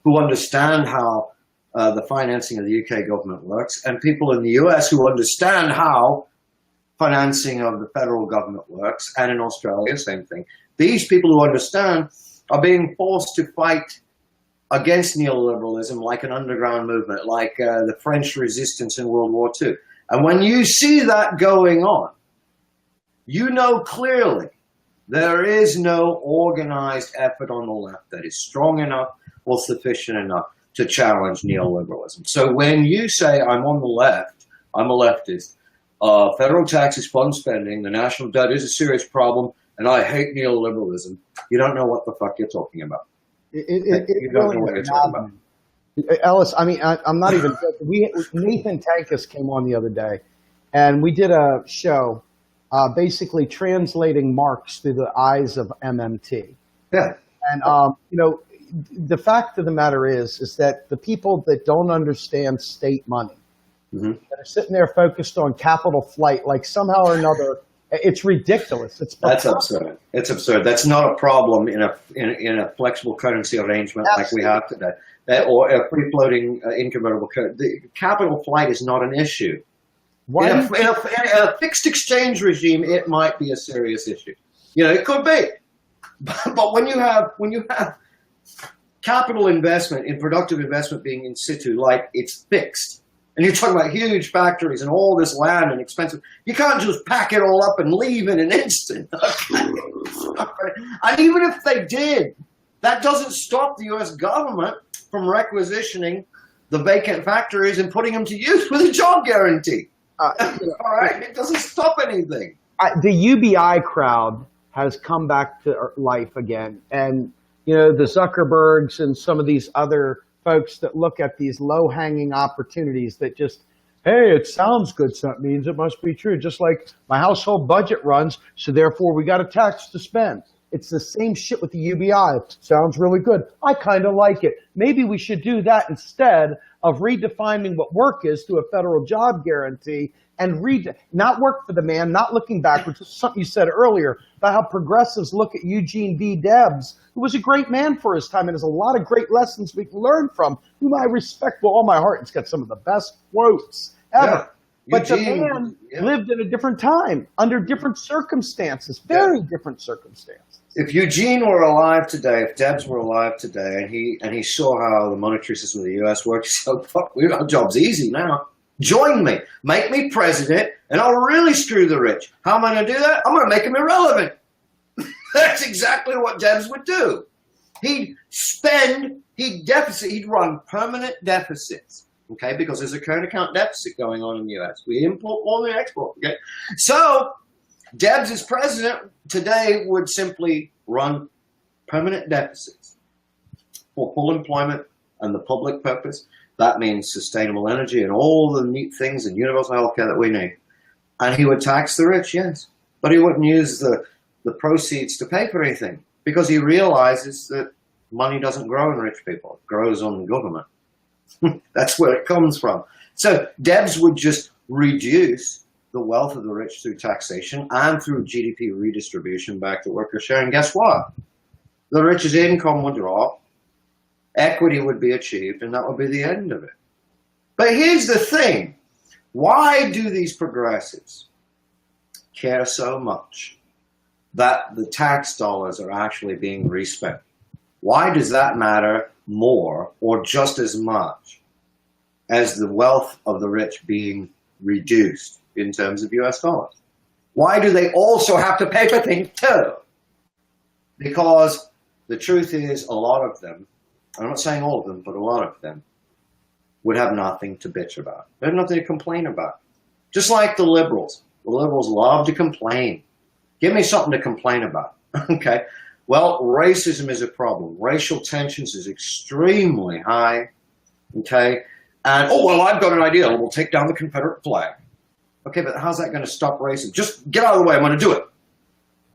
S2: who understand how the financing of the UK government works, and people in the US who understand how financing of the federal government works, and in Australia, same thing. These people who understand are being forced to fight against neoliberalism like an underground movement, like the French resistance in World War II. And when you see that going on, you know clearly there is no organized effort on the left that is strong enough or sufficient enough to challenge neoliberalism. So when you say, I'm on the left, I'm a leftist, federal taxes fund spending, the national debt is a serious problem, and I hate neoliberalism, you don't know what the fuck you're talking about. You don't know what you're talking about.
S1: Ellis, I mean, I'm not even joking. Nathan Tankus came on the other day, and we did a show basically translating Marx through the eyes of MMT.
S2: Yeah.
S1: And, the fact of the matter is that the people that don't understand state money, that are sitting there focused on capital flight, like somehow or another, it's ridiculous.
S2: That's absurd. It's absurd. That's not a problem in a flexible currency arrangement like we have today, or a free-floating inconvertible currency. The capital flight is not an issue.
S1: Why
S2: in a fixed exchange regime, it might be a serious issue. It could be. But when you have capital investment in productive investment being in situ, like it's fixed, and you're talking about huge factories and all this land and expensive, you can't just pack it all up and leave in an instant. And even if they did, that doesn't stop the U.S. government from requisitioning the vacant factories and putting them to use with a job guarantee. All right, it doesn't stop anything.
S1: The UBI crowd has come back to life again, and the Zuckerbergs and some of these other folks that look at these low-hanging opportunities that just, hey, it sounds good, so that means it must be true. Just like my household budget runs, so therefore we got a tax to spend. It's the same shit with the UBI. Sounds really good. I kind of like it. Maybe we should do that instead of redefining what work is through a federal job guarantee and not work for the man, not looking backwards. This is something you said earlier about how progressives look at Eugene B. Debs, who was a great man for his time and has a lot of great lessons we can learn from, whom I respect with all my heart. He's got some of the best quotes ever. Yeah. But Eugene, the man lived in a different time, under different circumstances, very different circumstances.
S2: If Eugene were alive today, if Debs were alive today, and he saw how the monetary system of the U.S. works, he said, fuck, our job's easy now. Join me, make me president, and I'll really screw the rich. How am I going to do that? I'm going to make them irrelevant. That's exactly what Debs would do. He'd run permanent deficits. Okay, because there's a current account deficit going on in the U.S. We import more than export. Okay, so Debs as president today would simply run permanent deficits for full employment and the public purpose. That means sustainable energy and all the neat things and universal healthcare that we need. And he would tax the rich, yes, but he wouldn't use the proceeds to pay for anything because he realizes that money doesn't grow in rich people; it grows on the government. That's where it comes from. So Debs would just reduce the wealth of the rich through taxation and through GDP redistribution back to worker share. And guess what? The rich's income would drop, equity would be achieved, and that would be the end of it. But here's the thing. Why do these progressives care so much that the tax dollars are actually being respent? Why does that matter more or just as much as the wealth of the rich being reduced in terms of US dollars? Why do they also have to pay for things too? Because the truth is a lot of them, I'm not saying all of them, but a lot of them would have nothing to bitch about. They have nothing to complain about. Just like the liberals. The liberals love to complain. Give me something to complain about. Okay. Well, racism is a problem. Racial tensions is extremely high Okay? And, oh, well, I've got an idea. We'll take down the Confederate flag. Okay, but how's that going to stop racism? Just get out of the way. I'm going to do it.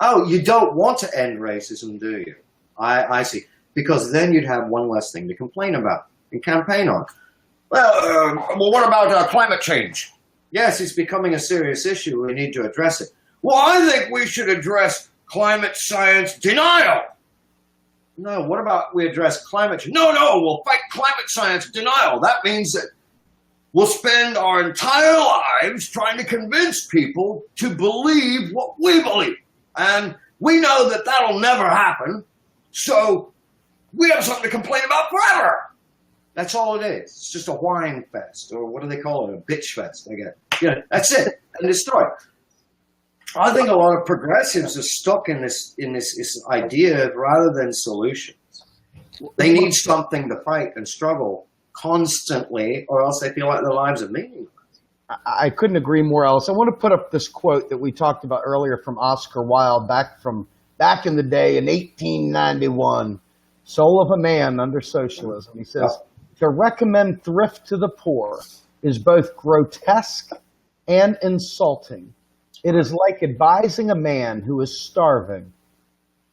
S2: Oh, you don't want to end racism, do you? I see. Because then you'd have one less thing to complain about and campaign on. Well, what about climate change? Yes, it's becoming a serious issue. We need to address it. Well, I think we should address climate science denial. No, what about we address climate change? No, we'll fight climate science denial. That means that we'll spend our entire lives trying to convince people to believe what we believe. And we know that that'll never happen. So we have something to complain about forever. That's all it is. It's just a whine fest, or what do they call it? A bitch fest, I guess. Yeah, that's it. And the story. I think a lot of progressives are stuck in this idea of rather than solutions. They need something to fight and struggle constantly, or else they feel like their lives are meaningless.
S1: I couldn't agree more, Ellis. I want to put up this quote that we talked about earlier from Oscar Wilde back in the day in 1891. Soul of a Man under socialism. He says, to recommend thrift to the poor is both grotesque and insulting. It is like advising a man who is starving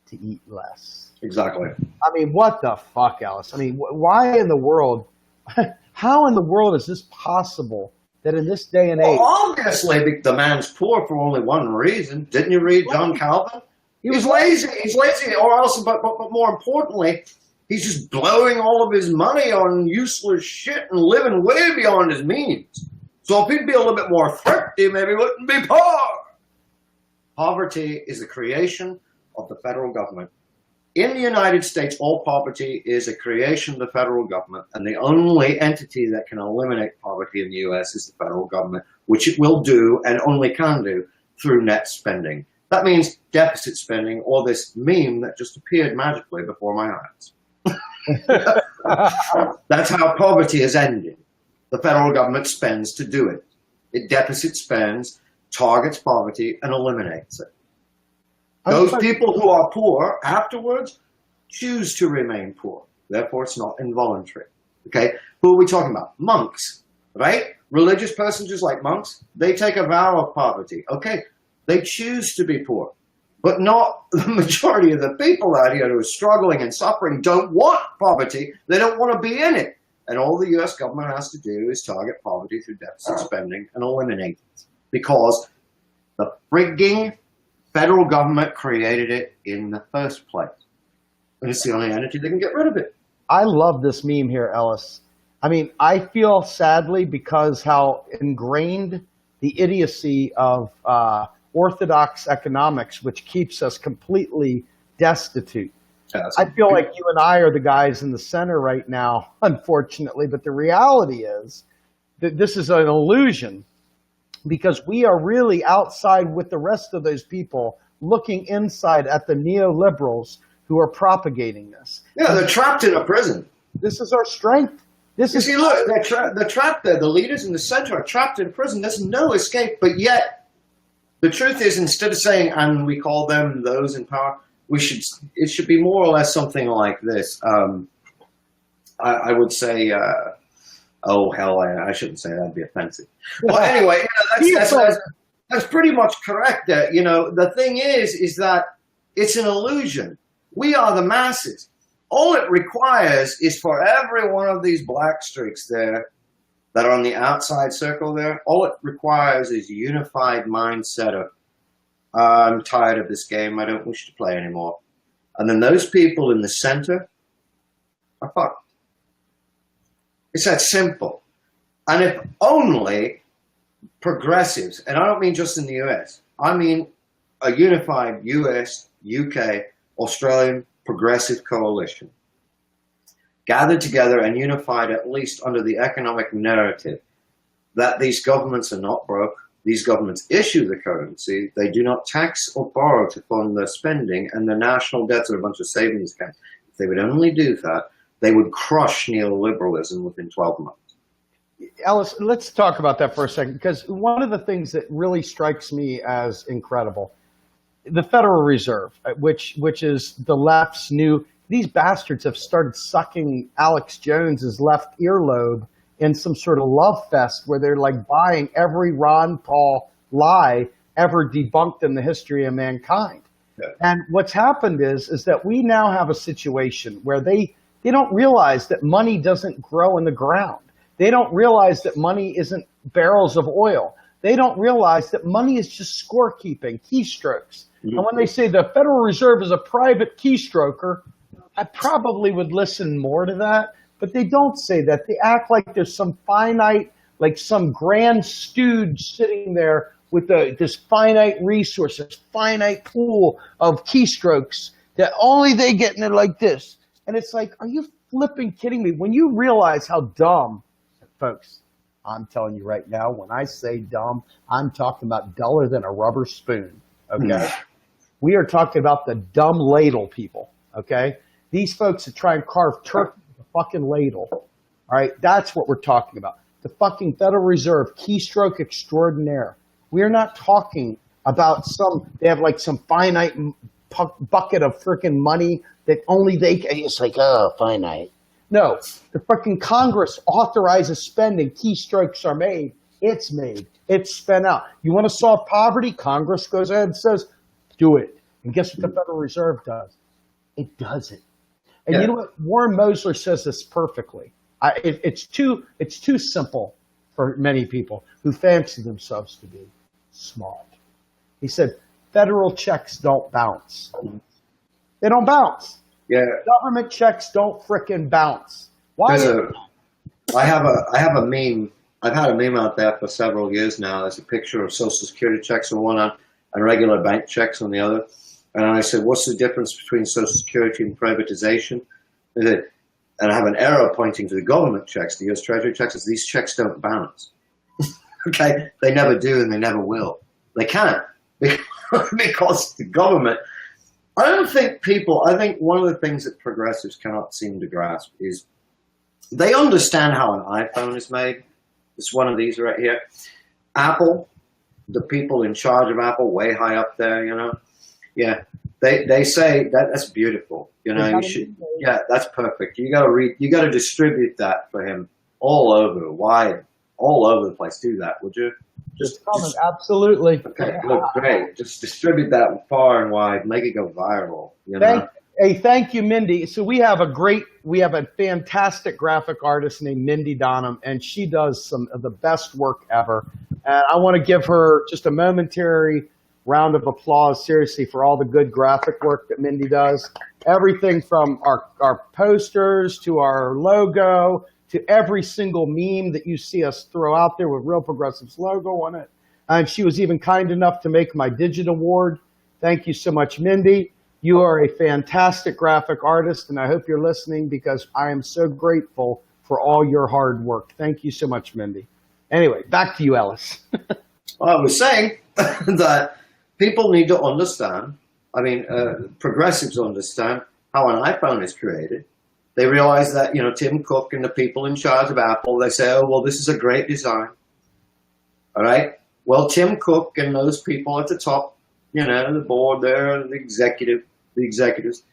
S1: to eat less.
S2: Exactly.
S1: I mean, what the fuck, Ellis? I mean, why in the world, how in the world is this possible that in this day and age...
S2: Well, obviously, the man's poor for only one reason. Didn't you read John Calvin? He's lazy. He's lazy, or else, but more importantly, he's just blowing all of his money on useless shit and living way beyond his means. So if he'd be a little bit more thrifty, maybe he wouldn't be poor. Poverty is the creation of the federal government. In the United States, all poverty is a creation of the federal government, and the only entity that can eliminate poverty in the U.S. is the federal government, which it will do and only can do through net spending. That means deficit spending, or this meme that just appeared magically before my eyes. That's how poverty is ended. The federal government spends to do it. It deficit spends, targets poverty, and eliminates it. Those people who are poor afterwards choose to remain poor. Therefore, it's not involuntary. Okay? Who are we talking about? Monks, right? Religious persons just like monks, they take a vow of poverty. Okay, they choose to be poor. But not the majority of the people out here who are struggling and suffering don't want poverty. They don't want to be in it. And all the U.S. government has to do is target poverty through deficit spending and eliminate it. Because the frigging federal government created it in the first place. And it's the only entity that can get rid of it.
S1: I love this meme here, Ellis. I mean, I feel sadly because how ingrained the idiocy of orthodox economics, which keeps us completely destitute. I feel like you and I are the guys in the center right now, unfortunately, but the reality is that this is an illusion because we are really outside with the rest of those people looking inside at the neoliberals who are propagating this.
S2: Yeah, they're trapped in a prison.
S1: This is our strength.
S2: See, look, they're trapped there. The leaders in the center are trapped in a prison. There's no escape, but yet the truth is instead of saying, and we call them those in power, it should be more or less something like this. I would say, oh, hell, I shouldn't say that. That'd be offensive. Well, anyway, that's pretty much correct. The thing is that it's an illusion. We are the masses. All it requires is for every one of these black streaks there that are on the outside circle there, all it requires is a unified mindset of, I'm tired of this game. I don't wish to play anymore. And then those people in the center are fucked. It's that simple. And if only progressives, and I don't mean just in the US, I mean a unified US, UK, Australian progressive coalition, gathered together and unified at least under the economic narrative that these governments are not broke. These governments issue the currency. They do not tax or borrow to fund their spending, and their national debts are a bunch of savings accounts. If they would only do that, they would crush neoliberalism within 12 months.
S1: Ellis, let's talk about that for a second, because one of the things that really strikes me as incredible, the Federal Reserve, which is the left's new these bastards have started sucking Alex Jones's left earlobe in some sort of love fest where they're like buying every Ron Paul lie ever debunked in the history of mankind. Yeah. And what's happened is that we now have a situation where they don't realize that money doesn't grow in the ground. They don't realize that money isn't barrels of oil. They don't realize that money is just scorekeeping, keystrokes. Mm-hmm. And when they say the Federal Reserve is a private keystroker, I probably would listen more to that. But they don't say that. They act like there's some finite, like some grand stooge sitting there with this finite resource, this finite pool of keystrokes that only they get, and they're like this. And it's like, are you flipping kidding me? When you realize how dumb, folks, I'm telling you right now, when I say dumb, I'm talking about duller than a rubber spoon, okay? We are talking about the dumb ladle people, okay? These folks that try and carve turkey with a fucking ladle, all right? That's what we're talking about. The fucking Federal Reserve, keystroke extraordinaire. We're not talking about they have like some finite bucket of freaking money that only they can, it's like, oh, finite. No, the fucking Congress authorizes spending, keystrokes are made, it's spent out. You want to solve poverty? Congress goes ahead and says, do it. And guess what the Federal Reserve does? It doesn't. And you know what? Warren Mosler says this perfectly. It's too simple for many people who fancy themselves to be smart. He said, federal checks don't bounce. They don't bounce.
S2: Yeah.
S1: Government checks don't frickin' bounce. Why?
S2: I have a meme. I've had a meme out there for several years now. There's a picture of Social Security checks on one hand and regular bank checks on the other. And I said, what's the difference between Social Security and privatization? And I have an arrow pointing to the government checks, the U.S. Treasury checks. These checks don't bounce. Okay? They never do and they never will. They can't. Because the government, I think one of the things that progressives cannot seem to grasp is they understand how an iPhone is made. It's one of these right here. Apple, the people in charge of Apple, way high up there, you know. Yeah, they say that's beautiful. You know, you should. Yeah, that's perfect. You got to distribute that for him all over the place. Do that, would you?
S1: Just absolutely.
S2: Okay, look great. Just distribute that far and wide. Make it go viral. You know?
S1: Thank you, Mindy. So we have a fantastic graphic artist named Mindy Donham, and she does some of the best work ever. And I want to give her just a momentary round of applause, seriously, for all the good graphic work that Mindy does. Everything from our posters to our logo to every single meme that you see us throw out there with Real Progressives logo on it. And she was even kind enough to make my Digit Award. Thank you so much, Mindy. You are a fantastic graphic artist, and I hope you're listening because I am so grateful for all your hard work. Thank you so much, Mindy. Anyway, back to you, Ellis.
S2: Well, I was saying that people need to understand, progressives understand how an iPhone is created. They realize that, you know, Tim Cook and the people in charge of Apple, they say, oh, well, this is a great design. All right? Well, Tim Cook and those people at the top, you know, the board there, the executives,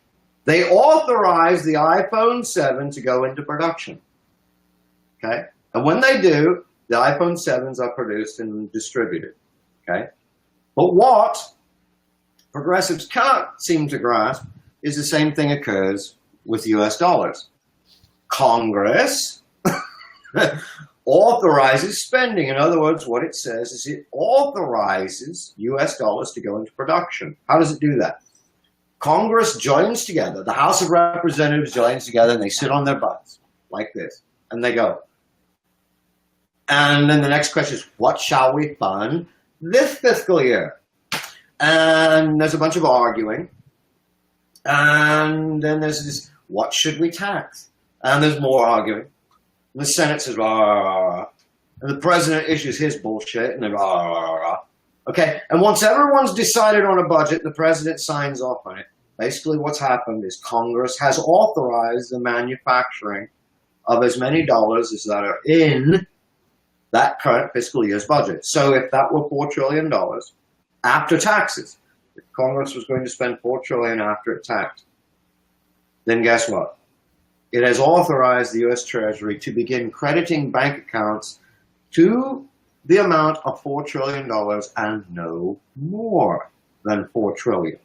S2: they authorize the iPhone 7 to go into production. Okay? And when they do, the iPhone 7s are produced and distributed. Okay? But what progressives can't seem to grasp is the same thing occurs with US dollars. Congress authorizes spending. In other words, what it says is it authorizes US dollars to go into production. How does it do that? Congress joins together. The House of Representatives joins together and they sit on their butts like this. And they go. And then the next question is, what shall we fund this fiscal year? And there's a bunch of arguing. And then there's this, what should we tax? And there's more arguing. And the Senate says, rah, rah, rah. And the president issues his bullshit, and then rah, rah, rah. Okay, and once everyone's decided on a budget, the president signs off on it. Basically what's happened is Congress has authorized the manufacturing of as many dollars as that are in that current fiscal year's budget. So if that were $4 trillion after taxes, if Congress was going to spend $4 trillion after it taxed, then guess what? It has authorized the U.S. Treasury to begin crediting bank accounts to the amount of $4 trillion and no more than $4 trillion.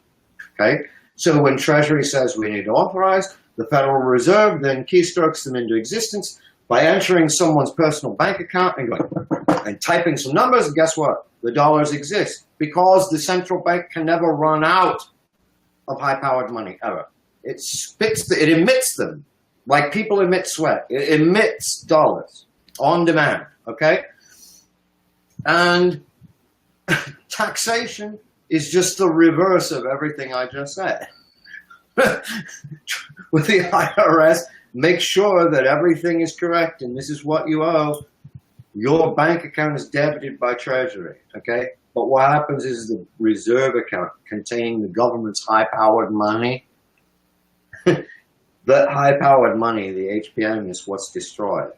S2: Okay? So when Treasury says we need to authorize, the Federal Reserve then keystrokes them into existence by entering someone's personal bank account and going and typing some numbers, and guess what? The dollars exist because the central bank can never run out of high-powered money ever. It emits them like people emit sweat. It emits dollars on demand. Okay, and taxation is just the reverse of everything I just said. With the IRS, make sure that everything is correct and this is what you owe. Your bank account is debited by Treasury, okay? But what happens is the reserve account containing the government's high-powered money, that high-powered money, the HPM, is what's destroyed.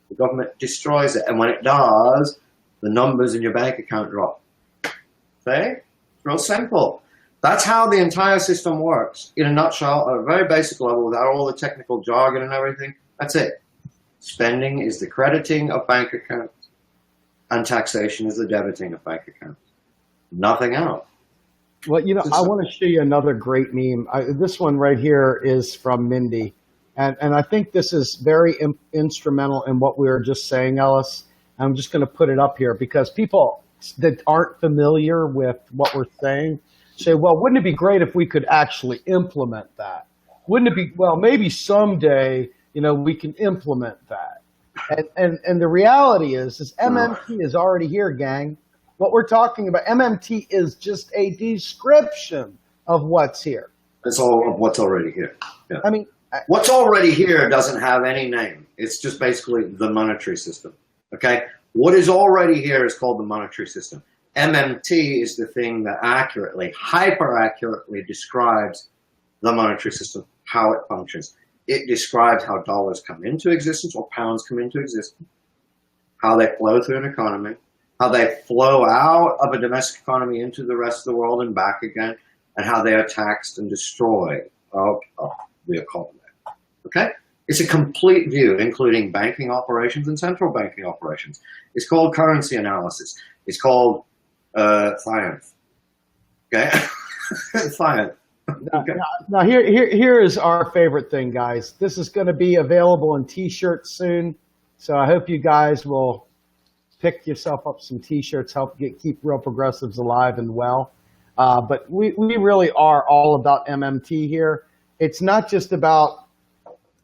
S2: The government destroys it, and when it does, the numbers in your bank account drop. Okay? It's real simple. That's how the entire system works. In a nutshell, at a very basic level, without all the technical jargon and everything, that's it. Spending is the crediting of bank accounts, and taxation is the debiting of bank accounts. Nothing else.
S1: Well, you know, I want to show you another great meme. This one right here is from Mindy. And I think this is very instrumental in what we were just saying, Ellis. I'm just going to put it up here because people that aren't familiar with what we're saying say, well, wouldn't it be great if we could actually implement that? Wouldn't it be, well, maybe someday, you know, we can implement that. And the reality is MMT is already here, gang. What we're talking about, MMT is just a description of what's here.
S2: It's all of what's already here. Yeah.
S1: I mean,
S2: what's already here doesn't have any name. It's just basically the monetary system. Okay? What is already here is called the monetary system. MMT is the thing that accurately, hyper accurately describes the monetary system, how it functions. It describes how dollars come into existence or pounds come into existence, how they flow through an economy, how they flow out of a domestic economy into the rest of the world and back again, and how they are taxed and destroyed of the economy. Okay? It's a complete view, including banking operations and central banking operations. It's called currency analysis. It's called science. Okay? Science. Okay.
S1: Now here is our favorite thing, guys. This is going to be available in T-shirts soon, so I hope you guys will pick yourself up some T-shirts, help keep Real Progressives alive and well. But we really are all about MMT here. It's not just about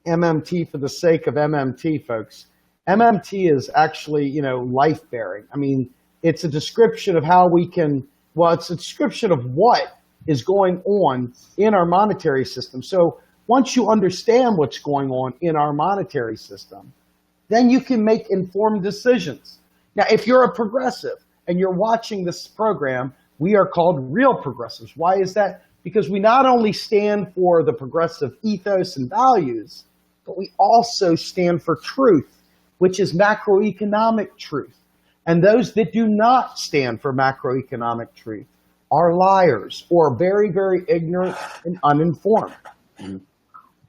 S1: MMT for the sake of MMT, folks. MMT is actually, you know, life-bearing. I mean, it's a description of how we can, well, it's a description of what is going on in our monetary system. So once you understand what's going on in our monetary system, then you can make informed decisions. Now, if you're a progressive and you're watching this program, we are called Real Progressives. Why is that? Because we not only stand for the progressive ethos and values, but we also stand for truth, which is macroeconomic truth. And those that do not stand for macroeconomic truth are liars or very, very ignorant and uninformed. Mm-hmm.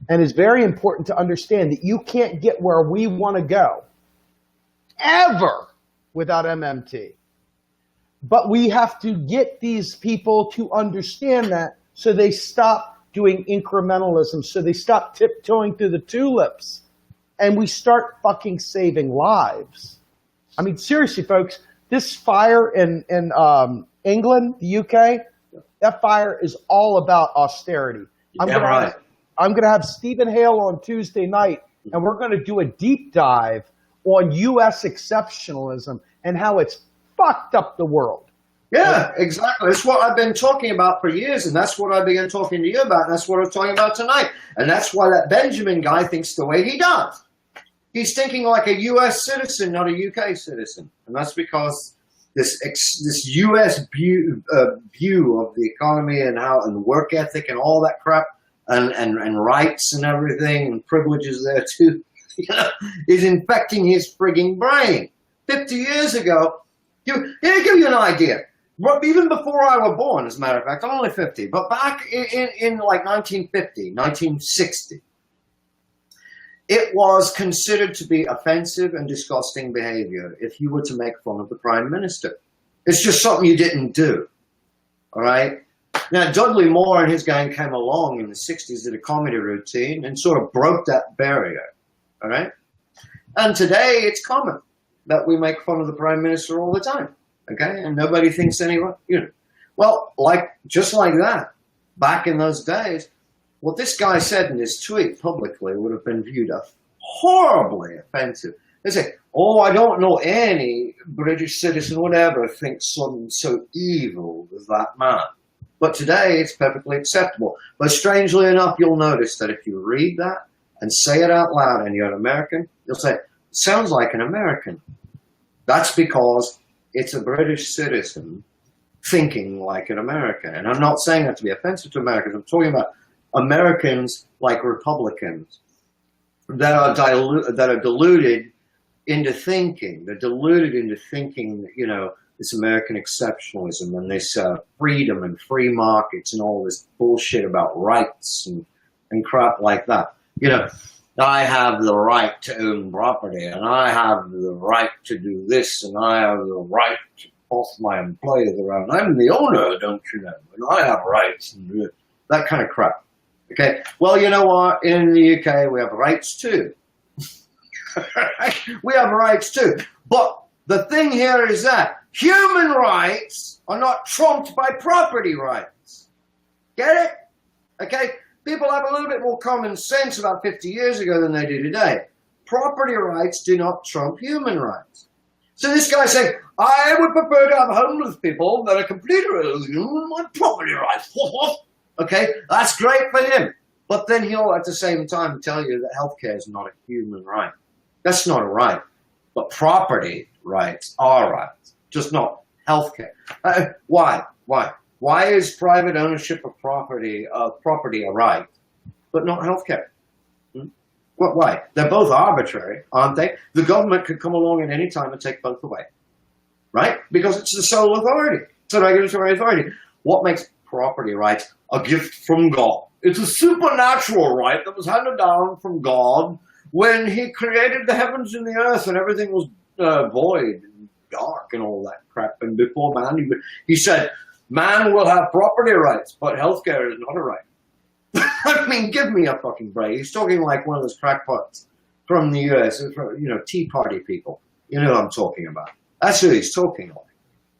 S1: And it's very important to understand that you can't get where we want to go ever without MMT. But we have to get these people to understand that so they stop doing incrementalism, so they stop tiptoeing through the tulips, and we start fucking saving lives. I mean, seriously, folks, this fire in England, the UK, that fire is all about austerity. I'm going to have Stephen Hale on Tuesday night, and we're going to do a deep dive on U.S. exceptionalism and how it's fucked up the world.
S2: Yeah, exactly. That's what I've been talking about for years, and that's what I began talking to you about, and that's what I'm talking about tonight. And that's why that Benjamin guy thinks the way he does. He's thinking like a U.S. citizen, not a UK citizen. And that's because this U.S. view of the economy and how and work ethic and all that crap and rights and everything and privileges there too, you know, is infecting his frigging brain. 50 years ago, to give you an idea, even before I was born, as a matter of fact, I'm only 50, but back in like 1950, 1960, it was considered to be offensive and disgusting behavior if you were to make fun of the prime minister. It's just something you didn't do, all right? Now, Dudley Moore and his gang came along in the 60s, did a comedy routine, and sort of broke that barrier, all right? And today, it's common that we make fun of the prime minister all the time, okay? And nobody thinks anyone, Well, just like that, back in those days, what this guy said in his tweet publicly would have been viewed as horribly offensive. They say, oh, I don't know any British citizen would ever think something so evil as that man. But today, it's perfectly acceptable. But strangely enough, you'll notice that if you read that and say it out loud and you're an American, you'll say, sounds like an American. That's because it's a British citizen thinking like an American. And I'm not saying that to be offensive to Americans. I'm talking about Americans like Republicans that are deluded into thinking. They're deluded into thinking, this American exceptionalism and this freedom and free markets and all this bullshit about rights and crap like that. I have the right to own property and I have the right to do this and I have the right to boss my employees around. I'm the owner, don't you know? And I have rights and that kind of crap. Okay, well, you know what? In the UK, we have rights too. We have rights too. But the thing here is that human rights are not trumped by property rights. Get it? Okay? People have a little bit more common sense about 50 years ago than they do today. Property rights do not trump human rights. So this guy saying, I would prefer to have homeless people that are completely my property rights. Okay, that's great for him. But then he'll at the same time tell you that healthcare is not a human right. That's not a right. But property rights are rights, just not healthcare. Why? Why is private ownership of property a right, but not healthcare? Why? They're both arbitrary, aren't they? The government could come along at any time and take both away, right? Because it's the sole authority. It's a regulatory authority. What makes property rights a gift from God? It's a supernatural right that was handed down from God when he created the heavens and the earth and everything was void and dark and all that crap. And before man, he said, man will have property rights, but healthcare is not a right. I mean, give me a fucking break. He's talking like one of those crackpots from the US, Tea Party people. You know what I'm talking about. That's who he's talking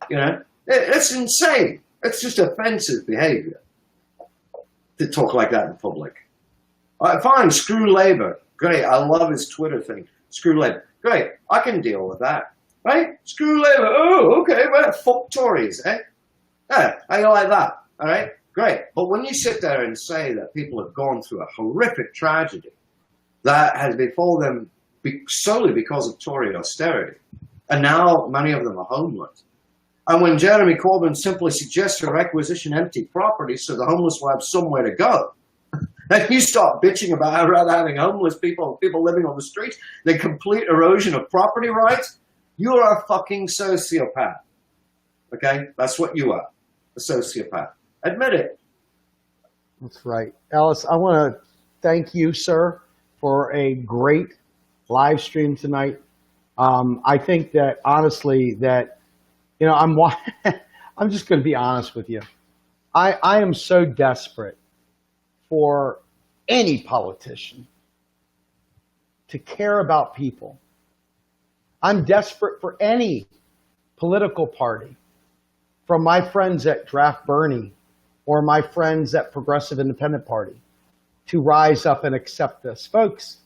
S2: like. It's insane. It's just offensive behavior to talk like that in public. Fine, screw Labour. Great, I love his Twitter thing. Screw Labour. Great, I can deal with that. Right? Screw Labour. Oh, okay, well, fuck Tories, eh? Yeah, how you like that? All right, great. But when you sit there and say that people have gone through a horrific tragedy that has befallen them solely because of Tory austerity, and now many of them are homeless, and when Jeremy Corbyn simply suggests to requisition empty property so the homeless will have somewhere to go, and you start bitching about how rather having homeless people living on the streets than complete erosion of property rights, you are a fucking sociopath. Okay? That's what you are. A sociopath. Admit it.
S1: That's right. Ellis, I want to thank you, sir, for a great live stream tonight. I think that, honestly, that, I'm just going to be honest with you. I am so desperate for any politician to care about people. I'm desperate for any political party, from my friends at Draft Bernie or my friends at Progressive Independent Party, to rise up and accept this. Folks,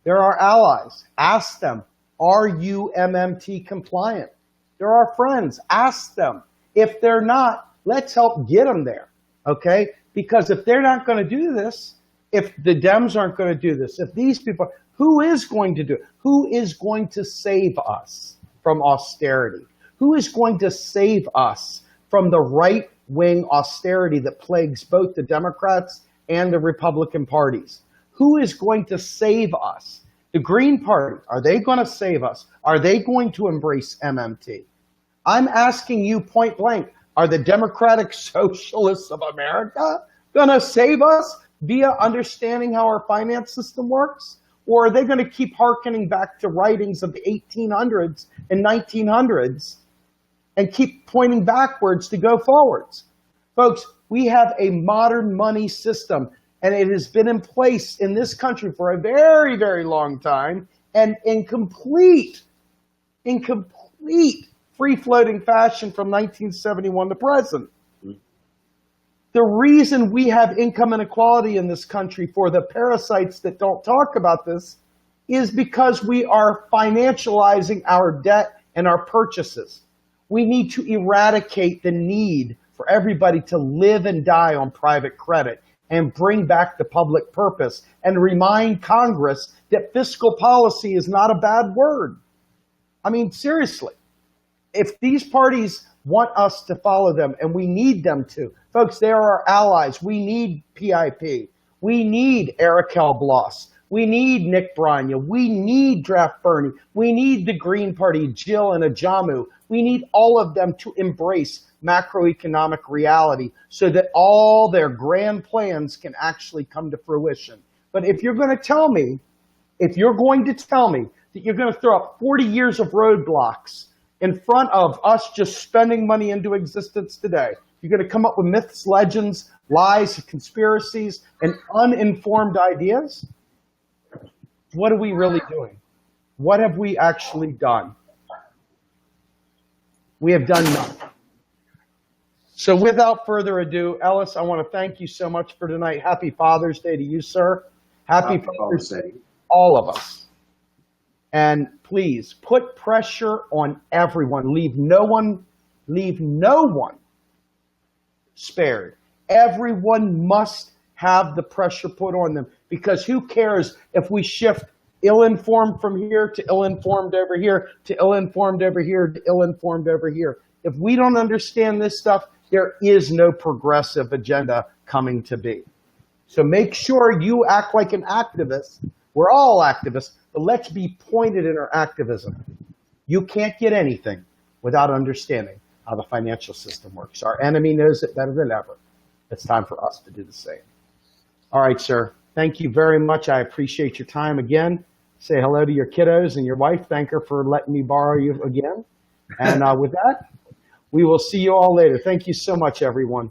S1: they're our allies. Ask them, are you MMT compliant? They're our friends. Ask them. If they're not, let's help get them there, okay? Because if they're not going to do this, if the Dems aren't going to do this, if these people, who is going to do it? Who is going to save us from austerity? Who is going to save us from the right-wing austerity that plagues both the Democrats and the Republican parties? Who is going to save us? The Green Party, are they going to save us? Are they going to embrace MMT? I'm asking you point blank, Are the Democratic Socialists of America going to save us via understanding how our finance system works? Or are they going to keep hearkening back to writings of the 1800s and 1900s and keep pointing backwards to go forwards? Folks, we have a modern money system, and it has been in place in this country for a very, very long time, and in complete free-floating fashion from 1971 to present. The reason we have income inequality in this country, for the parasites that don't talk about this, is because we are financializing our debt and our purchases. We need to eradicate the need for everybody to live and die on private credit and bring back the public purpose and remind Congress that fiscal policy is not a bad word. I mean, seriously, if these parties want us to follow them, and we need them to, folks, they are our allies. We need PIP. We need Eric L. Bloss. We need Nick Branya. We need Draft Bernie. We need the Green Party, Jill and Ajamu. We need all of them to embrace macroeconomic reality so that all their grand plans can actually come to fruition. But if you're going to tell me that you're going to throw up 40 years of roadblocks in front of us just spending money into existence today, you're going to come up with myths, legends, lies, conspiracies, and uninformed ideas, what are we really doing? What have we actually done? We have done nothing. So without further ado, Ellis, I want to thank you so much for tonight. Happy Father's Day to you, sir. Happy Father's Day to all of us. And please put pressure on everyone. Leave no one spared. Everyone must have the pressure put on them, because who cares if we shift ill-informed from here to ill-informed over here to ill-informed over here to ill-informed over here. If we don't understand this stuff, there is no progressive agenda coming to be. So make sure you act like an activist. We're all activists, but let's be pointed in our activism. You can't get anything without understanding how the financial system works. Our enemy knows it better than ever. It's time for us to do the same. All right, sir. Thank you very much. I appreciate your time again. Say hello to your kiddos and your wife. Thank her for letting me borrow you again. And with that, we will see you all later. Thank you so much, everyone.